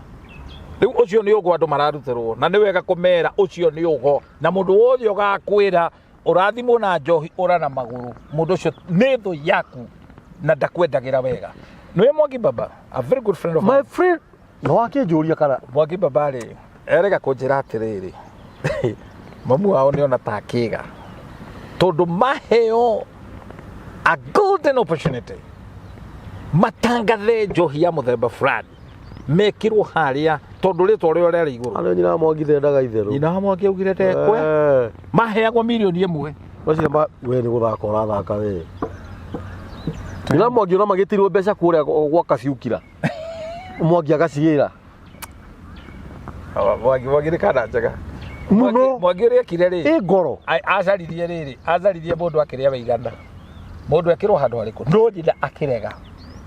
Speaker 2: riu ucio ni ugo andu mararuterwo na ni wega kumera ucio ni ugo na mundu wothe ugakwira urathimwo na njohi ura na maguru mundu ucio ni thu yaku na ndakwendagira wega niwe Mwangi Baba a very good friend of
Speaker 1: my friend no akinjuria kana
Speaker 2: Mwangi Baba ri erega kunjira atiriri mamu wao ni ona ta kiga tondu maheo a golden opportunity matangathe njohi ya muthemba fulani mekirwo haria tondu ritwa rio reri iguru
Speaker 1: ano nyina Mwangi thendaga itheru
Speaker 2: nyina Mwangi augire tekwe maheagwo milioni imwe
Speaker 1: bacira we ni guthaka urathaka we nyina Mwangi ona magitirwo mbeca kuria gwa kabiukira Mwangi agaciira
Speaker 2: Mwangi ni kana njega
Speaker 1: muno
Speaker 2: Mwangi ri ekire ri
Speaker 1: ngoro
Speaker 2: azaririe mundu akiria weigana mundu ekirwo handu hariku no njida akirega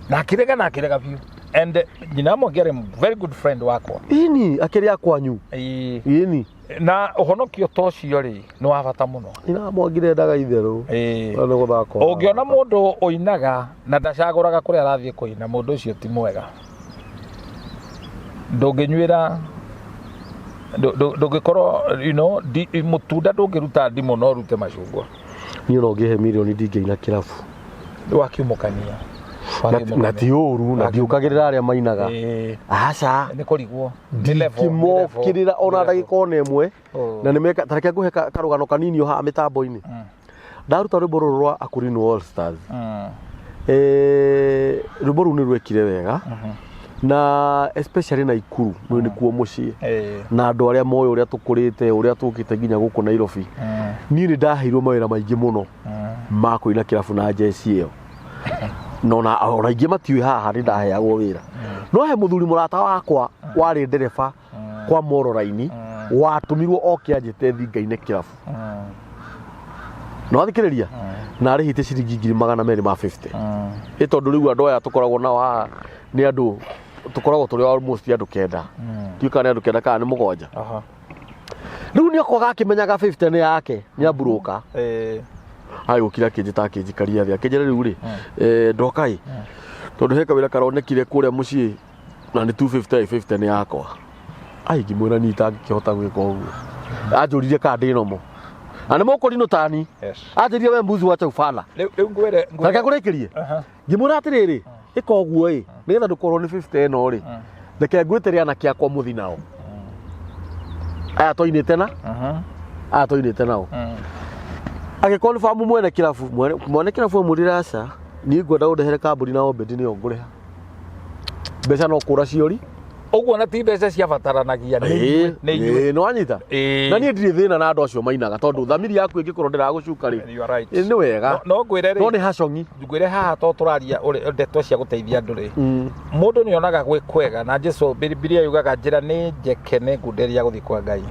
Speaker 2: na akirega biu and nyina Mwangi ari very good friend wakwa
Speaker 1: ini akiria kwanyu ini
Speaker 2: na uhonokio tocio ri ni wa bata muno
Speaker 1: nyina Mwangi ndendaga itheru
Speaker 2: ni guthaka ungiona mundu uinaga na ndacaguraga kuria arathie kuina mundu ucio ti mwega ndunginyuira ndungikorwo mutunda ndungiruta ndimo no rute macungwa
Speaker 1: ni no ngihe milioni ndingeina kirabu
Speaker 2: wakiumukania
Speaker 1: na ti uru na ndiukagirira aria mainaga aca
Speaker 2: ni kurigwo
Speaker 1: ndimokirira ona ndagika ona imwe na nimeka tareke nguhe karugano kanini ha mitambo-ini ndaruta rwimbo ruru rwa Akurino All Stars rwimbo ruru ni rwekire wega na especially na Ikuru ni kuo mucii na andu aria moyo uria tukurite uria tukite nginya guku Nairobi ni ndaheirwo mawira maingi muno ma kuina kirabu na jesi iyo no na ona ingi matiwi haha ni ndaheagwo wira no he muthuri murata wakwa wari ndereba kwa Mororaini watumirwo oke anjite thingaine kirabu no athikiriria na arihite ciringi 250 itondu riu andu aya tukoragwo na haha ni andu tukoragwo turi almost andu kenda tuikane andu kenda kana ni mugonja riu ni akwaga akimenyaga 50 ni yake ni abroka ai ukira kinjita kinjikaria thia kinjere riu ri ndokai tondu heka wira karonekire kuria mucii na ni 250 ni yakwa ai ngimwira ni tangikihota gwika uguo anjuririe ka ndi nomo ane moko rino tani anjirie we mbuzi wacha ufala
Speaker 2: riu ngwire
Speaker 1: reke kurikirie ngimwira atiriri ika uguo nigetha ndukorwo ni 50 eno ri reke ngwitiria na kiakwa muthi nao aya toinite nao agikonfamu mwene kirabu murirasa ni ngwenda undehere kambuni na obedi ni onguriha mbeca no kura ciori
Speaker 2: uguo na ti mbeca cia bataranagia
Speaker 1: ni no anyita na ni ndiri thina na andu acio mainaga tondu thamiri yaku ingikorwo ndiragucuka ri ni wega
Speaker 2: no ngwire ri
Speaker 1: no ni hacongi
Speaker 2: ngwire haha to turaria ndeto cia guteithia andu ri mundu ni onaga gwe kwega na Jesu Biblia yugaga njira ni njeke ne ngunderia guthii kwa Ngai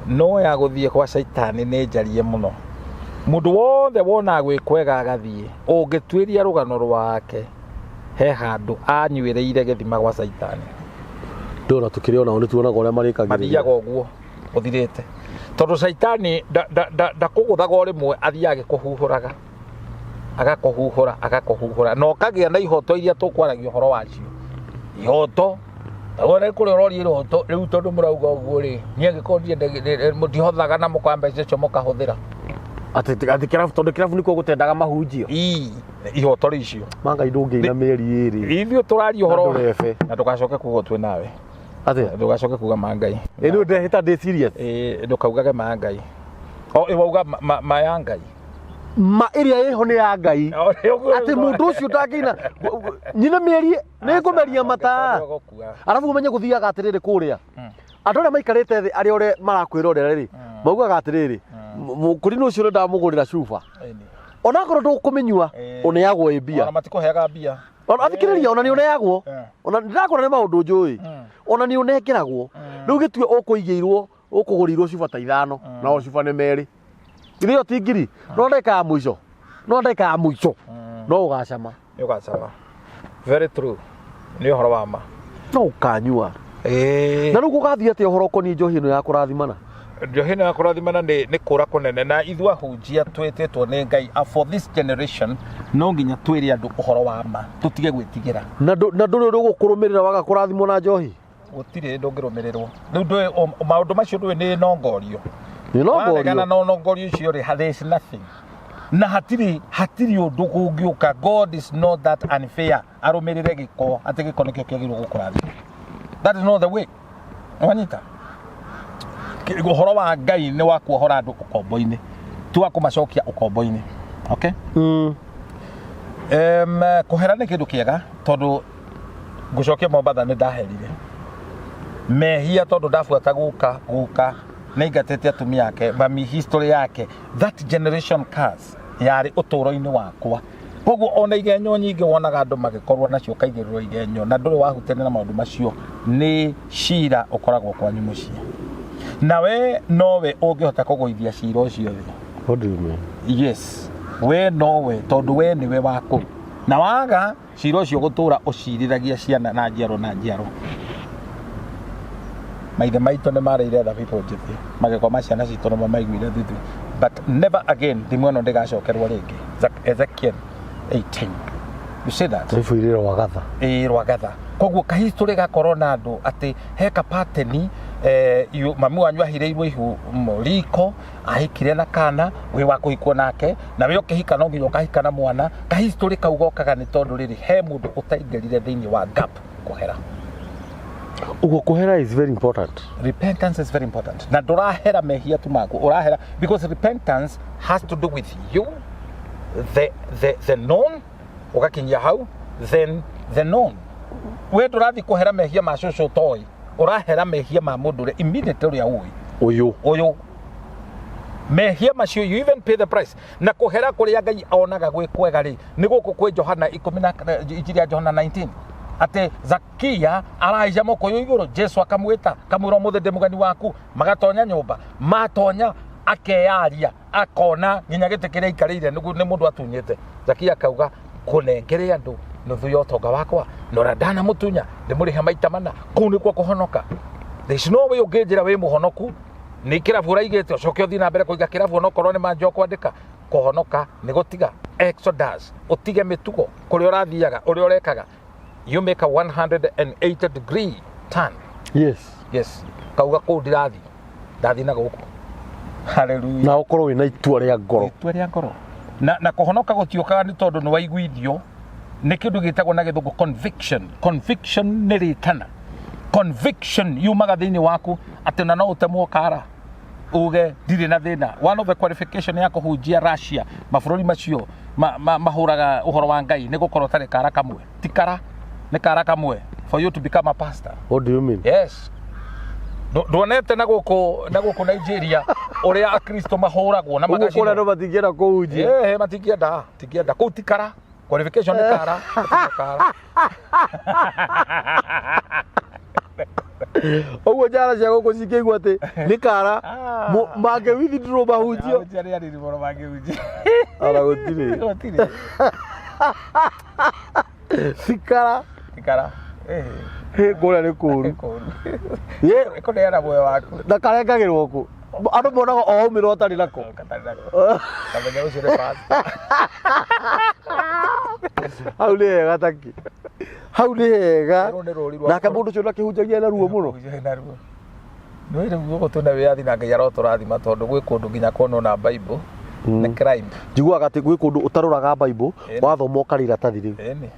Speaker 2: no ya guthii kwa shaitani ni njarie muno mundu wothe wona gwe kwega agathie ungitwiria rugano rwake he handu anywireire githima gwa shaitani
Speaker 1: ndona tukiriona oni tuonaga uria marikagira
Speaker 2: mathiaga uguo uthirite tondu shaitani ndakuguthaga rimwe athiage kuhuhuraga agakuhuhura no kagia na ihoto iria tukwaragia horo wacio ihoto wona kuri rori ihoto riu tondu murauga uguo ri nie gikondia mutihothaga na mukambe cio mukahuthira
Speaker 1: ati kirabu tondu kirabu niko gutendaga mahunjio
Speaker 2: ihoto ricio
Speaker 1: Ngai ndungiina mieri iri
Speaker 2: ithio turari uhoro na tugacoke kugo twi nawe
Speaker 1: ati
Speaker 2: tugacoke kuga Ngai
Speaker 1: ino ndehita ndi serious
Speaker 2: ndukaugage Ngai o iwauga ma ya Ngai
Speaker 1: ma iria iho ni ya Ngai ati mundu ucio ndangina nyina mieri ni ngumeria mata arabu umenye guthiaga atiriri kuria andu aria maikarite thi aria ore marakwirorera ri maugaga atiriri kuri no cio ndamugurira cuba ona korwo ndukumenyua uneagwo ibia
Speaker 2: ona matikoheaga mbia
Speaker 1: ona athikiriria ona ni uneagwo ona ndirakora ni maundu njui ona ni unekeragwo riu gitue ukuigirwo ukugurirwo cuba ta 5 na o cuba ni meri ithio tingiri no ndeka ya muico no ugacama
Speaker 2: very true ni uhoro wa ma
Speaker 1: no ukanyua na riu gugathie ati uhoro koni njohi ino ya kurathimana
Speaker 2: njohi ya kurathimana ni kura kunene na ithua hunjia twetitwo ni Ngai for this generation no nginya twiri andu uhoro wa ma tutige gwitigira
Speaker 1: na nduri gukurumirira waga kurathimwo na njohi
Speaker 2: gutire ndungirumirirwo riu ndui maundu macio ndui ni nongorio
Speaker 1: na
Speaker 2: nongorio cio ri there is nothing na hatiri undu kungiuka. God is not that unfair arumirire giko ati giko nikio kiagirwo gukurathima. That is not the way. Wanyita uhoro wa Ngai ni wa kuohora andu ukombo-ini tu wa kumacokia ukombo-ini. Okay? Kuhera ni kindu kiega tondu gucokia Mombatha ni ndaherire mehia tondu ndafuata guka naigatete atumia yake mami history yake that generation cars yari uturo-ini wakwa koguo ona igenyo nyingi wonaga andu magikorwo nacio kaigiriro igenyo na nduri wahutene na maundu macio ni shira ukoragwo kwanyu mucie nawe nowe ungihota kuguithia shira ucio thi.
Speaker 1: What do you mean?
Speaker 2: Yes we nowe tondu we niwe waku na waga shira ucio gutura uciriragia ciana na njiaro maithe maitå nä mareire other people njithi magäkoma ciana citå no mamaiguire thuthi but never again thimå ĩno ndĩgacokerwo rĩngĩ. Ezekiel 18 you see that
Speaker 1: ibuire Rwagatha
Speaker 2: Rwagatha koguo kahistory gakorwo na andũ atĩ heka pattern mami wanyu ahirĩirwo ihu Riiko ahikire na kana we wa kũhikwo nake na we ũkĩhika no nginya ũkahika na mwana kahistory kau gokaga nĩ tondũ rĩrĩ he mũndũ ũtaingĩrire thĩinĩ wa gap kũhera.
Speaker 1: Kuhera is very important.
Speaker 2: Repentance is very important. Na ndurahera mehia tu maku urahera because repentance has to do with you the known ugakinyia hau then the known. We ndurathi kuhera mehia ma coco toy urahera mehia ma mundu immediately uria uyu mehia macio you even pay the price na kuhera kuria Ngai onaga gwi kwega ri ni guku kwi Johana 19 ate Zakia araija moko yo iguru Jesu akamwita kamwira muthe ndi mugani waku magatonya nyumba matonya akeyaria akona nginya gite kiria ikarire ni mundu atunyite Zakia akauga kunengere andu nuthu ya utonga wakwa nora ndana mutunya ndimurihe maita mana kuu ni kwa kuhonoka. There is no way unginjira wi muhonoku ni kirabu raigite ucoke uthi na mbere kuiga kirabu no korwo ni manjo kwandika kuhonoka ni gutiga Exodus utige mitugo kuria urathiaga uria urekaga. You make a 180-degree turn. Yes. Kauga ko ndathi na guku. Hallelujah.
Speaker 1: Na ukorwo wina itua ria ngoro.
Speaker 2: Na kuhonoka gutiokaga ni tondu ni waiguithio ni kindu gitagwo na githungu conviction ni ritana. Conviction yumaga thiini waku ati na no utemwo kara uge ndiri na thina. One of the qualification ya kuhunjia Russia mabururi macio mahuraga uhoro wa Ngai ni gukorwo tari kara kamwe tikara ni kara kamwe for you to become a pastor.
Speaker 1: What do you mean?
Speaker 2: Yes. Ndonete na guku Nigeria uria akristo mahuragwo na magacini.
Speaker 1: Ukora no matingienda kuhunjia.
Speaker 2: Tikienda ku tikara qualification ni kara.
Speaker 1: Oguo njara cia guku cikĩigua atĩ nĩ kara mange withdraw mahunjio. Ara gũtirĩ. Tikara. Ngũrĩa nĩ kũũru.
Speaker 2: Ĩkũneana muoyo waku.
Speaker 1: Na karengagĩrwo kũ? Andũ monaga o ũmĩrwo ũtarĩ nako.
Speaker 2: Kamenya ũcio nĩ pastor.
Speaker 1: Hau nĩ hega taki. Hau nĩ hega. Nake mũndũ ũcio nakĩhunjagia na ruo mũno.
Speaker 2: Nĩ rĩu gũtũ na wĩyathi na Ngai arotũrathima tondũ gwĩ kũndũ nginya kuonwo na Bible nĩ crime.
Speaker 1: Njiguaga atĩ gwĩ kũndũ ũtarũraga Bible wathoma ũkarĩra tathi rĩu.
Speaker 2: Ĩni.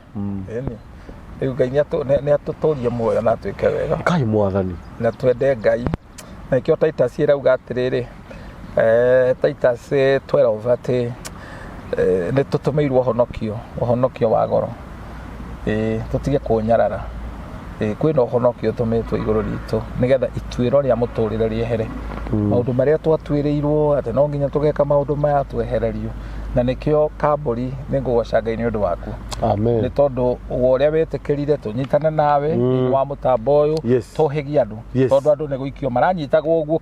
Speaker 2: Rĩu Ngai nĩ atũtũrie muoyo na atuĩke wega.
Speaker 1: Ngai mwathani. Na
Speaker 2: twende Ngai. Na ikĩo Titus ĩrauga atĩrĩrĩ, Titus 12 atĩ nĩ tũtũmĩirwo ũhonokio wa goro. Tũtige kũnyarara. Kwĩna ũhonokio tũmĩtwo igũrũ ritũ nĩgetha ituĩro rĩa mũtũrĩre rĩehere. Maũndũ marĩa twatuĩrĩirwo atĩ no nginya tũgeka maũndũ maya twehererio. Na nĩkĩo Kambũri nĩ ngũgoca Ngai nĩ ũndũ waku.
Speaker 1: Amen.
Speaker 2: Nĩ tondũ ũrĩa wetĩkĩrire tũnyitane nawe wa mũtambo ũyũ tũhĩgie andũ. Tondũ andũ nĩ gũikio maranyitagwo ũguo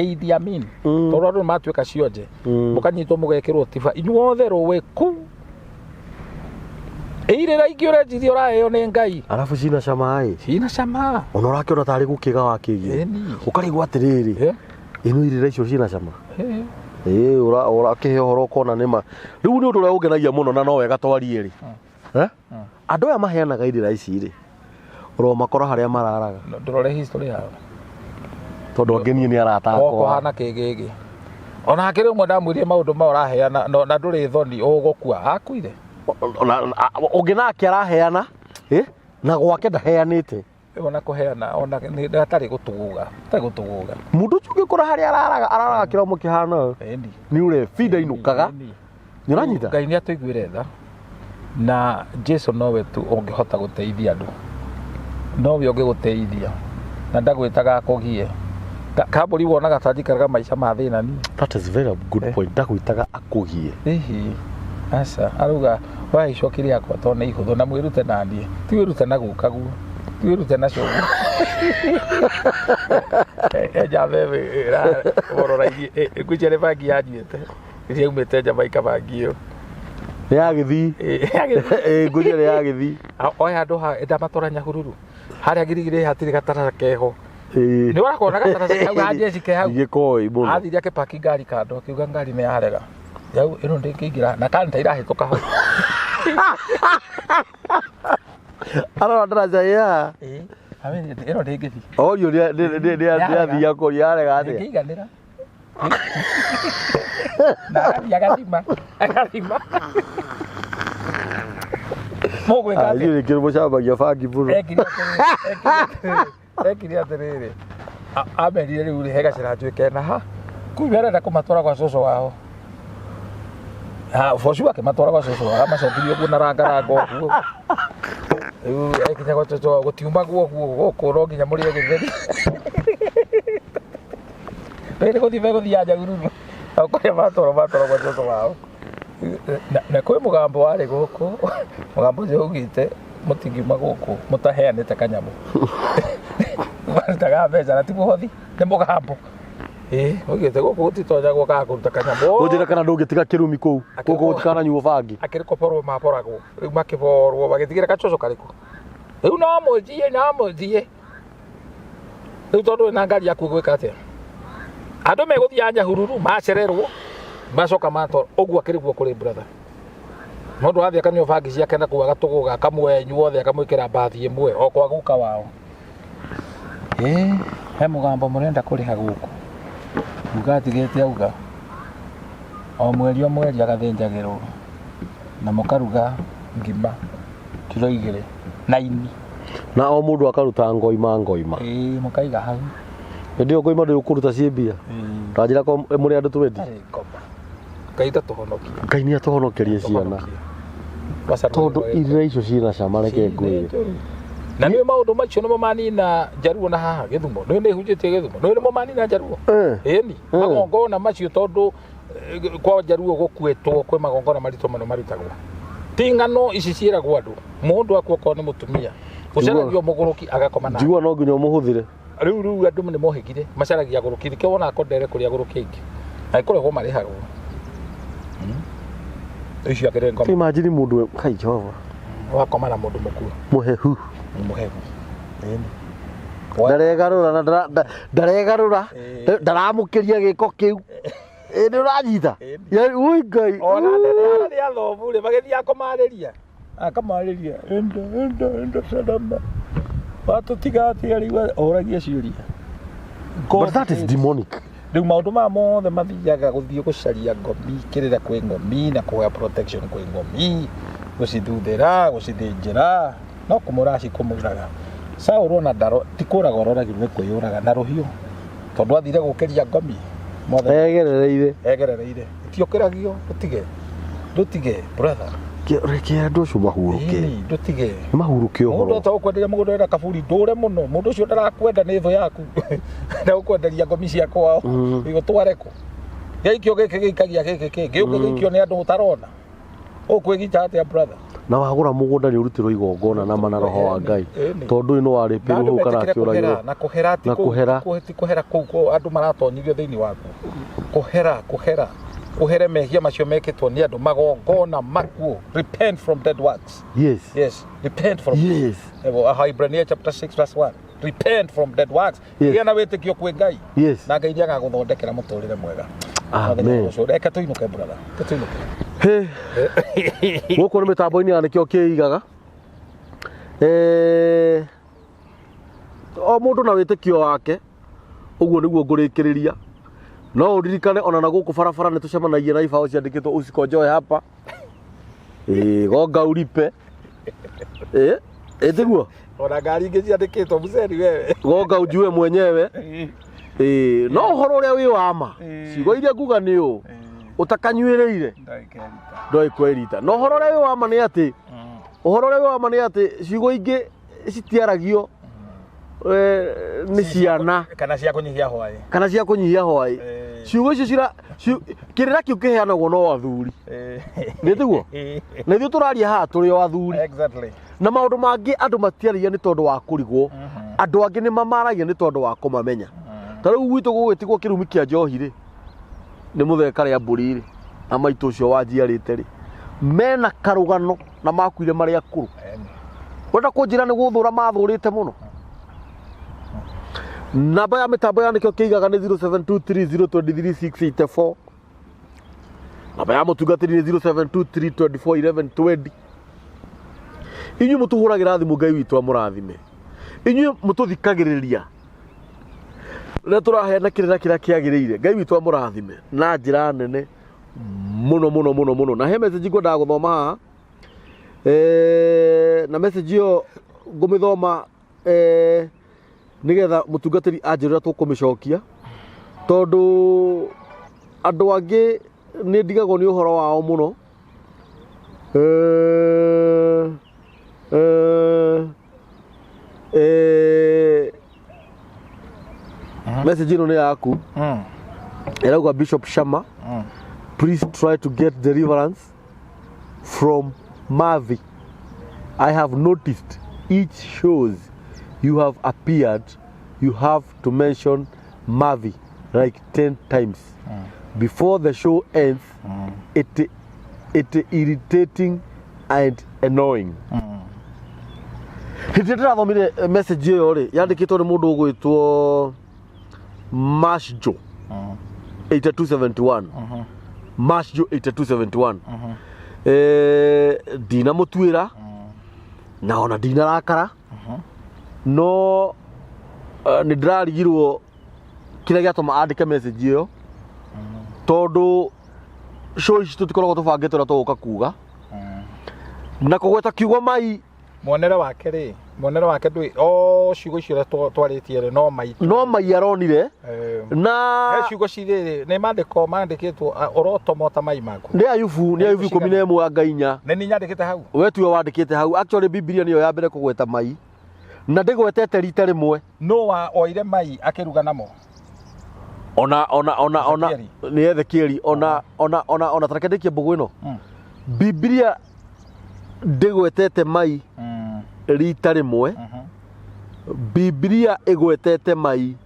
Speaker 2: Idi Amin. Tondũ andũ matuĩka cionje. Mũkanyitwo mũgekĩrwo tiba inyuothe rũĩ kuu. Irĩra ingĩ ũrenjithia ũraheo nĩ Ngai.
Speaker 1: Arabu cina cama ĩ.
Speaker 2: Cina cama.
Speaker 1: Ona ũrakĩona tarĩ gũkĩga wakĩgie. Ũkarigwo atĩrĩrĩ. Ĩno irĩra icio cina cama. Ũrakĩhe ũhoro ũkona nĩma. Rĩu nĩ ũndũ ũrĩa ũngenagia mũno na no wega twarie rĩ. Andũ aya maheanaga irĩra ici rĩ. Ũromakora harĩa mararaga.
Speaker 2: Ndũrore history yao.
Speaker 1: Tondũ ngenie nĩ aratakwo.
Speaker 2: Kũhana kĩgĩgĩ. Ona hakĩrĩ ũmwe ndamwĩrire maũndũ ma ũraheana na ndũrĩ thoni ũgũkua akuire.
Speaker 1: Ũngĩ nake araheana na gwake ndaheanĩte.
Speaker 2: Ona kũheana ona atarĩ gũtũgũga.
Speaker 1: Mũndũ ũcio ũngĩkora harĩa araraga kĩromo kĩhana. Nĩ ũrĩ binda inũkaga. Nĩ ũranyita.
Speaker 2: Ngai nĩ atũiguire tha. Na Jesu nowe tu ũngĩhota gũteithia andũ. Nowe ũngĩgũteithia. Na ndagwĩtaga akũgie. Kambũri wonaga tanjikaraga maica ma thĩna ni.
Speaker 1: That is very good point. Ndagwĩtaga akũgie.
Speaker 2: Asa arauga waicokire yakwa to nĩ ihũthũ na mwĩrute na niĩ. Ti wĩrute na gũka guo. Ti wĩrute na cũgũ. Eja bebe ra borora ikuchere bagi yanjĩte. Iria umĩte Jamaica bagi ĩyo.
Speaker 1: Nĩ yagĩthi. Ngũcere yagĩthi.
Speaker 2: Oya andũ ha ndamatwara Nyahururu. Harĩa girigire hatirĩ gatara keho. Nĩ warakona gatara kau hanjeci ke hau.
Speaker 1: Gĩkoi mũno.
Speaker 2: Athire akĩpaki ngari kando akiuga ngari nĩ yarega. Yau ĩno ndĩngĩingĩra na kanta irahĩtũka hau.
Speaker 1: Arora ndaraca ya.
Speaker 2: Amenye ĩno ndĩngĩthi.
Speaker 1: Orio nĩ athia kũrĩ yarega atĩa.
Speaker 2: Ndĩngĩiganĩra. Na yagathima. Mũgwĩka atĩ.
Speaker 1: Ayũ kĩrĩ mũcambagia bangi buru.
Speaker 2: Ekire atĩrĩrĩ. Amerire rĩu hega ciratuĩke na ha. Kuuma arenda kũmatwara kwa cũcũ wao. Focu akĩmatwara kwa cũcũ wao amacokirie ũguo na rangarango ũguo. Rĩu ekinya kwa cũcũ gũtiuma guo gũkũ no nginya mũrĩe gĩtheri. Rĩrĩ gũthiĩ anja gururu. Kũrĩa matwara kwa cũcũ wao. Na kwĩ mũgambo warĩ gũkũ. Mũgambo ũcio ugĩte mũtingiuma gũkũ mũtaheanĩte kanyamũ. Marutaga mbeca na ti mũhothi nĩ mũgambo. Ugĩte gũkũ gũtitonyagwo kana kũruta kanyamũ.
Speaker 1: Ũnjĩra kana ndũngĩtiga kĩrumi kũu. Gũkũ gũtikananyuo bangi.
Speaker 2: Akĩrĩkoporwo maporagwo. Rĩu makĩborwo bagĩtigĩra gacũcũ karĩkũ. Rĩu no mũthiĩ. Rĩu tondũ wĩna ngari yaku gwĩka atĩa. Andũ megũthiĩ anja hururu macererwo. Macoka matwara ũguo akĩrĩguo kũrĩ brother. Mũndũ athiĩ akanyua bangi ciake na kuaga tũgũga kamwe inyuothe akamwĩkĩra mbathi ĩmwe o kwa guka wao. He mũgambo mũrenda kũrĩha gũkũ. Mugatigĩte auga. O mweri agathĩnjagĩrwo. Na mũkaruga ngima kilo 2 na ini.
Speaker 1: Na o mũndũ akaruta ngoima.
Speaker 2: Mũkaiga hau.
Speaker 1: Ndio ngoima ndio ũkũruta ciĩ mbia. Tanjĩra ko mũrĩ andũ 20.
Speaker 2: Ngai tũhonokie.
Speaker 1: Ngai nĩ atũhonokerie ciana. Tondũ irĩra icio ciĩna cama reke ngwĩre.
Speaker 2: Na nĩ maũndũ macio nĩmo manina Jaruo na haha Gĩthumo. Nĩ hujĩtie Gĩthumo. Nĩmo manina Jaruo. Ĩni. Magongona macio tondũ kwa Jaruo gũkuĩtwo kwĩ magongona maritũ mũno marutagwo. Ti ng'ano ici ciĩragwo andũ. Mũndũ akwa ko nĩ mũtumia. Ũcaragio mũgũrũki agakoma na. Njigua
Speaker 1: no nginya ũmũhũthĩre.
Speaker 2: Rĩu andũ nĩ mohĩgire macaragia agũrũki. Thikĩ wona akondere kũrĩa agũrũki ingĩ. Na ikoragwo marĩhagwo. Icio akĩrĩ ngoma.
Speaker 1: Imagine mũndũ kai Jehova.
Speaker 2: Wakoma na mũndũ mũkuũ.
Speaker 1: Mũhehu.
Speaker 2: Mũhehu.
Speaker 1: Ndaregarũra na ndaregarũra. Ndaramũkĩria gĩko kĩu. Nĩ ũranyita. Ui Ngai.
Speaker 2: Ona nĩ athomu rĩ magĩthiĩ akamarĩria. Enda sadama. Watu tiga atĩa rĩu oragia ciũria.
Speaker 1: But that is demonic.
Speaker 2: riu maundu ma mothe mathiaga guthii gucaria ngomi kirira kwi ngomi na kuhoya protection kwi ngomi gucithuthira gucithinjira no kumuraci kumuraga Saul ona ndaro tikuraga ororagirwe kwiyuraga na ruhiu tondu athire gukeria ngomi mothe egerereire tiokiragio rutige brother
Speaker 1: reke andu cio mahuruke
Speaker 2: rutige
Speaker 1: mahuruke ohoro
Speaker 2: mundu atokwenderia mugundo ena kaburi ndure muno mundu ucio ndarakwenda ni thu yaku na ukwenderia ngomi cia kwao igutwareko geikio giki gikagia giki geikio ni andu utarona ukwigita atia brother
Speaker 1: na wagura mugunda ni urutirwo igongona na mana roho wa Ngai tondu ino wari piru hu kana kiuragirwo
Speaker 2: na kuhera kuko andu maratonyithio thiini waku kuhere mehia macio mekitwo ni andu magongona makuo repent from dead works yes repent from Hebrews chapter 6 verse 1 repent from dead works na witikio kwi Ngai na Ngai ndiaga guthondekera muturire mwega amen reka tuinuke brother tuinuke
Speaker 1: guku ni mitambo-ini ya Nikio kiigaga o mundu na witikio wake uguo niguo ngurikiriria no uririkane ona na guku barabara ni tucemanagia na ibao ciandikitwo usikojoe hapa gonga ulipe etiguo
Speaker 2: ona ngari ingi ciandikitwo museni wewe
Speaker 1: gonga ujue mwenyewe no uhoro uria wi wama ciugo iria nguga ni u utakanyuireire ndoi kwerita no uhoro uria wi wama ni ati uhoro uria wi wama ni ati ciugo ingi citiaragio ni ciana
Speaker 2: kana cia kunyihia hwai
Speaker 1: ciugo icio cira kirira kiu kiheanagwo no athuri nitiguo na ithuĩ tũraria haha tũrĩ o athuri na maũndũ mangĩ andũ matiaragia nĩ tondũ wa kũrigwo andũ angĩ nĩ mamaragia nĩ tondũ wa kũmamenya ta rĩu gwitũ gũgĩtigwo kĩrumi kĩa njohi rĩ nĩ mũtheka rĩa mbũri rĩ na maitũ ũcio wanjiarĩte rĩ mena karũgano na makuire marĩ akũrũ wenda kũnjĩra nĩ gũthũra mathũrĩte mũno namba ya mitambo ya Nikio kiigaga ni 0723023684 namba ya mutungatiri ni 0723241120 inyu mutuhuragira thimu Ngai witu amurathime inyu mututhikagiriria na turaheana kirira kiria kiagiriire Ngai witu amurathime na njira nene muno na he message ngwendaga guthoma haha na message yo ngumithoma nigetha mutungatiri anjirira tukumicokia tondu andu angi ni ndigagwo ni uhoro wao muno message ino ni yaku erauga Bishop Shama please try to get deliverance from Mavi. I have noticed each shows you have appeared, you have to mention Mavi like 10 times. Before the show ends, it irritating and annoying. Hindi ndirathomire message iyo ri yandikitwo ni mundu ugwitwo Mashjo 8271 Mashjo 8271 dina mutwira na ona dina rakara no ni ndirarigirwo kiria giatuma andike message iyo tondu show ici tutikoragwo tubangite na tuguka kuga na kugweta kiugo mai
Speaker 2: monere wake ndui o ciugo icio twaritie ri no mai
Speaker 1: aronire na
Speaker 2: ciugo ciriri ni mandikitwo orotomota mai maku
Speaker 1: ni Ayubu 11 angainya
Speaker 2: ni nyandikite hau
Speaker 1: we tuwe wandikite hau actually Biblia niyo ya mbere kugweta mai na ndigwetete rita rimwe
Speaker 2: no wa oire mai akiruga namo
Speaker 1: ona ni Ezekieli ona tarakendekie mbugu ino Biblia ndigwetete mai rita rimwe Biblia igwetete mai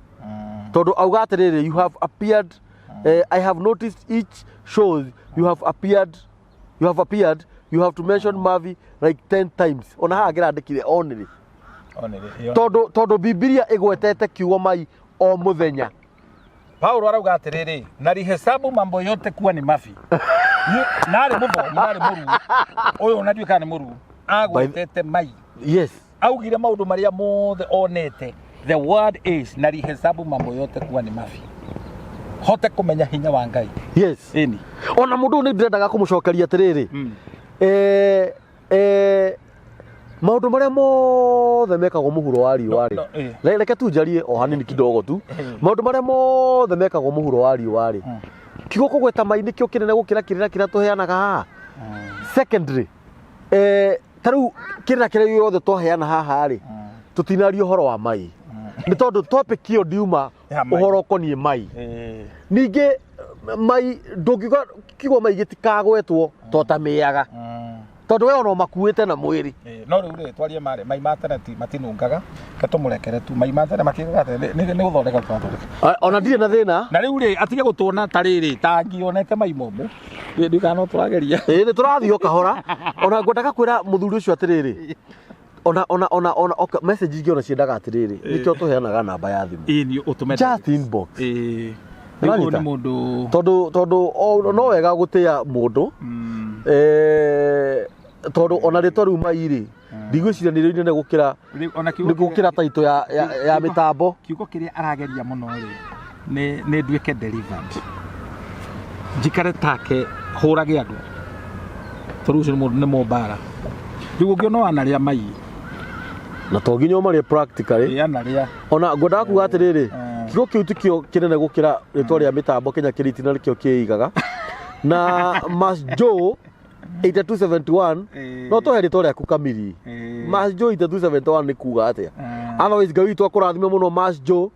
Speaker 1: tondu auga atiriri you have appeared I have noticed each shows you have appeared you have to mention Mavi like 10 times ona ha ngirandikire oniri tondu Biblia igwetete kiugo mai o muthenya
Speaker 2: Paulo arauga atiriri nalihesabu mambo yote kuwa ni Mavi nari muru uyu unatuika ni muru agwetete mai
Speaker 1: yes
Speaker 2: augire maundu maria mothe onete the word is nalihesabu mambo yote kuwa ni Mavi hote kumenya hinya wa Ngai.
Speaker 1: Yes.
Speaker 2: Eni.
Speaker 1: Ona mundu ni ndirendaga kumucokeria atiriri. Maundu maria mothe mekagwo muhuro wa riũa ri. Reke tu njarie o hanini kidogo tu. Maundu maria mothe mekagwo muhuro wa riũa ri. Kigo kugweta mai nikio kinene gukira kirira kira tuheanaga haha. Secondary taru kirira kira yothe tuheana haha ri. Tutinario uhoro wa mai. Ni tondu topic iyo ndiuma uhoro konie mai. Ningi mai ndungiuga kigo mai gitikagwetwo totamiaga. Tondu we ono makuite na mwiri.
Speaker 2: No riu ri twarie mare mai matene matinungaga katumurekere tu mai matene matigaga ni guthondeka twathondeka. Ona ndire na thina. Na riu ri atige gutuona tariri tangionete mai momo. Ndikano turageria. Ni turathio kahora. Ona ngwendaga kwira muthuri ucio atiriri. Ona message ingiona ciendaga atiriri. Nikio tuheanaga namba ya thimu. Ni utume just inbox. Ni mundu tondu no wega gutia mundu. Tondu ona ritwa riu mai ri ndigwiciria ni rinene gukira taito ya mitambo. Kiugo kiria arageria muno ri ni nduike delivered njikare take hurage andu tondu ucio mundu ni mumbara riu ungiona anaria mai na to nginya mari practically anaria ona ngwendaga kuga atiriri kiugo kiu tikio kinene gukira ritwa ria mitambo Kenya kiritina nikio kiigaga na Masjo 8271 no to heri tore akukamiri Masjo 8271 ni kuga atia otherwise Ngai witu akurathime muno Masjo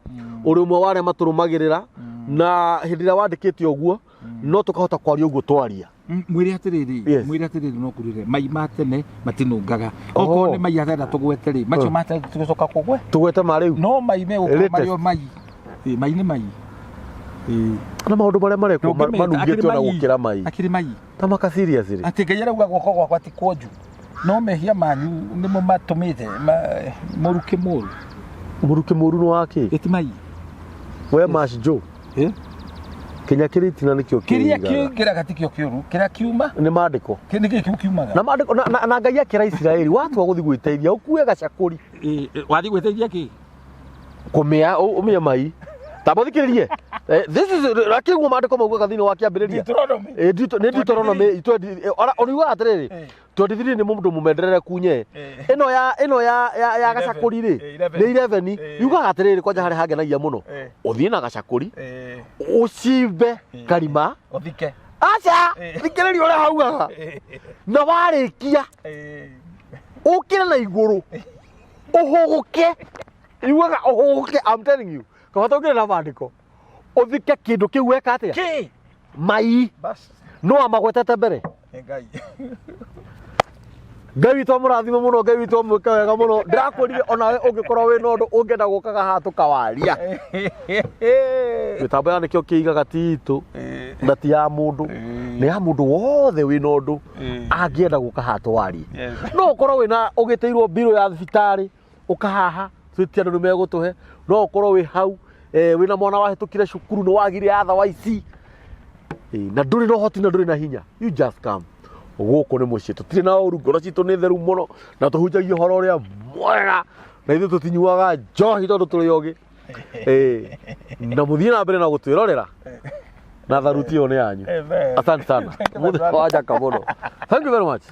Speaker 2: uri umwe ware maturumagirira na hindira wandikite oguo no tukahota kwaria oguo twaria mwire atiriri no kurire mai matene matinungaga oko ni mai athera tugwete ri macio matene tugicoka kugwe tugwete mariu no mai me ukomario mai mai ni mai na maundu maria mareko manungite ona gukira mai akiri mai tamaka seriously ati Ngai arauga gwoko gwakwa ti kwonju no mehia manyu nimo matumite muruke muru no wake eti mai we Masjo Kenya kiritina nikio kiria kiingira gatikio kiuru kira kiuma ni mandiko kiniki kiumaga na mandiko na Ngai akira Israeli watu waguthi gwiteithia ukue gacakuri wathi gwiteithia ki kumia umia mai tabothikiririe this is rakigwo mandiko mauga thini wa kiambiriria ni Deuteronomy ora oniwa atiriri 23 ni mundu mumenderere kunye ino ya gacakuri ri ni 11 yuga atiriri kwanja hari hagenagia muno uthie na gacakuri ucimbe karima uthike acha thikiriria ore haugaga na warikia ukira na iguru uhuguke yuga uhuguke I'm telling you kahota ukira na mandiko uthike kindu kiu weka atia ki mai bas no amagwetete mbere Ngai Ngai witu amurathime muno Ngai witu amwika wega muno ndirakwirire ona ungikorwo wi nondu ungenda gukaga hatu kawaria mitambo ya nikio kiigaga titu na ti ya mundu ni ya mundu wothe wi nondu angienda guka hatu wari no ukorwo wina ugiteirwo biro ya thibitari ukahaha twiti andu megutuhe no ukorwo wi hau wina mwana wahitukire cukuru no wagire otherwise na nduri no hoti na nduri na hinya you just come guku ni mucii tutire na uru ngoro citu ni theru muno na tuhunjagie horo uria mwega na ithu tutinyuaga njohi tondu turi ogi na muthie na mbere na gutwirorera na tharuti yo ni yanyu asante sana muthe waja kabono thank you very much.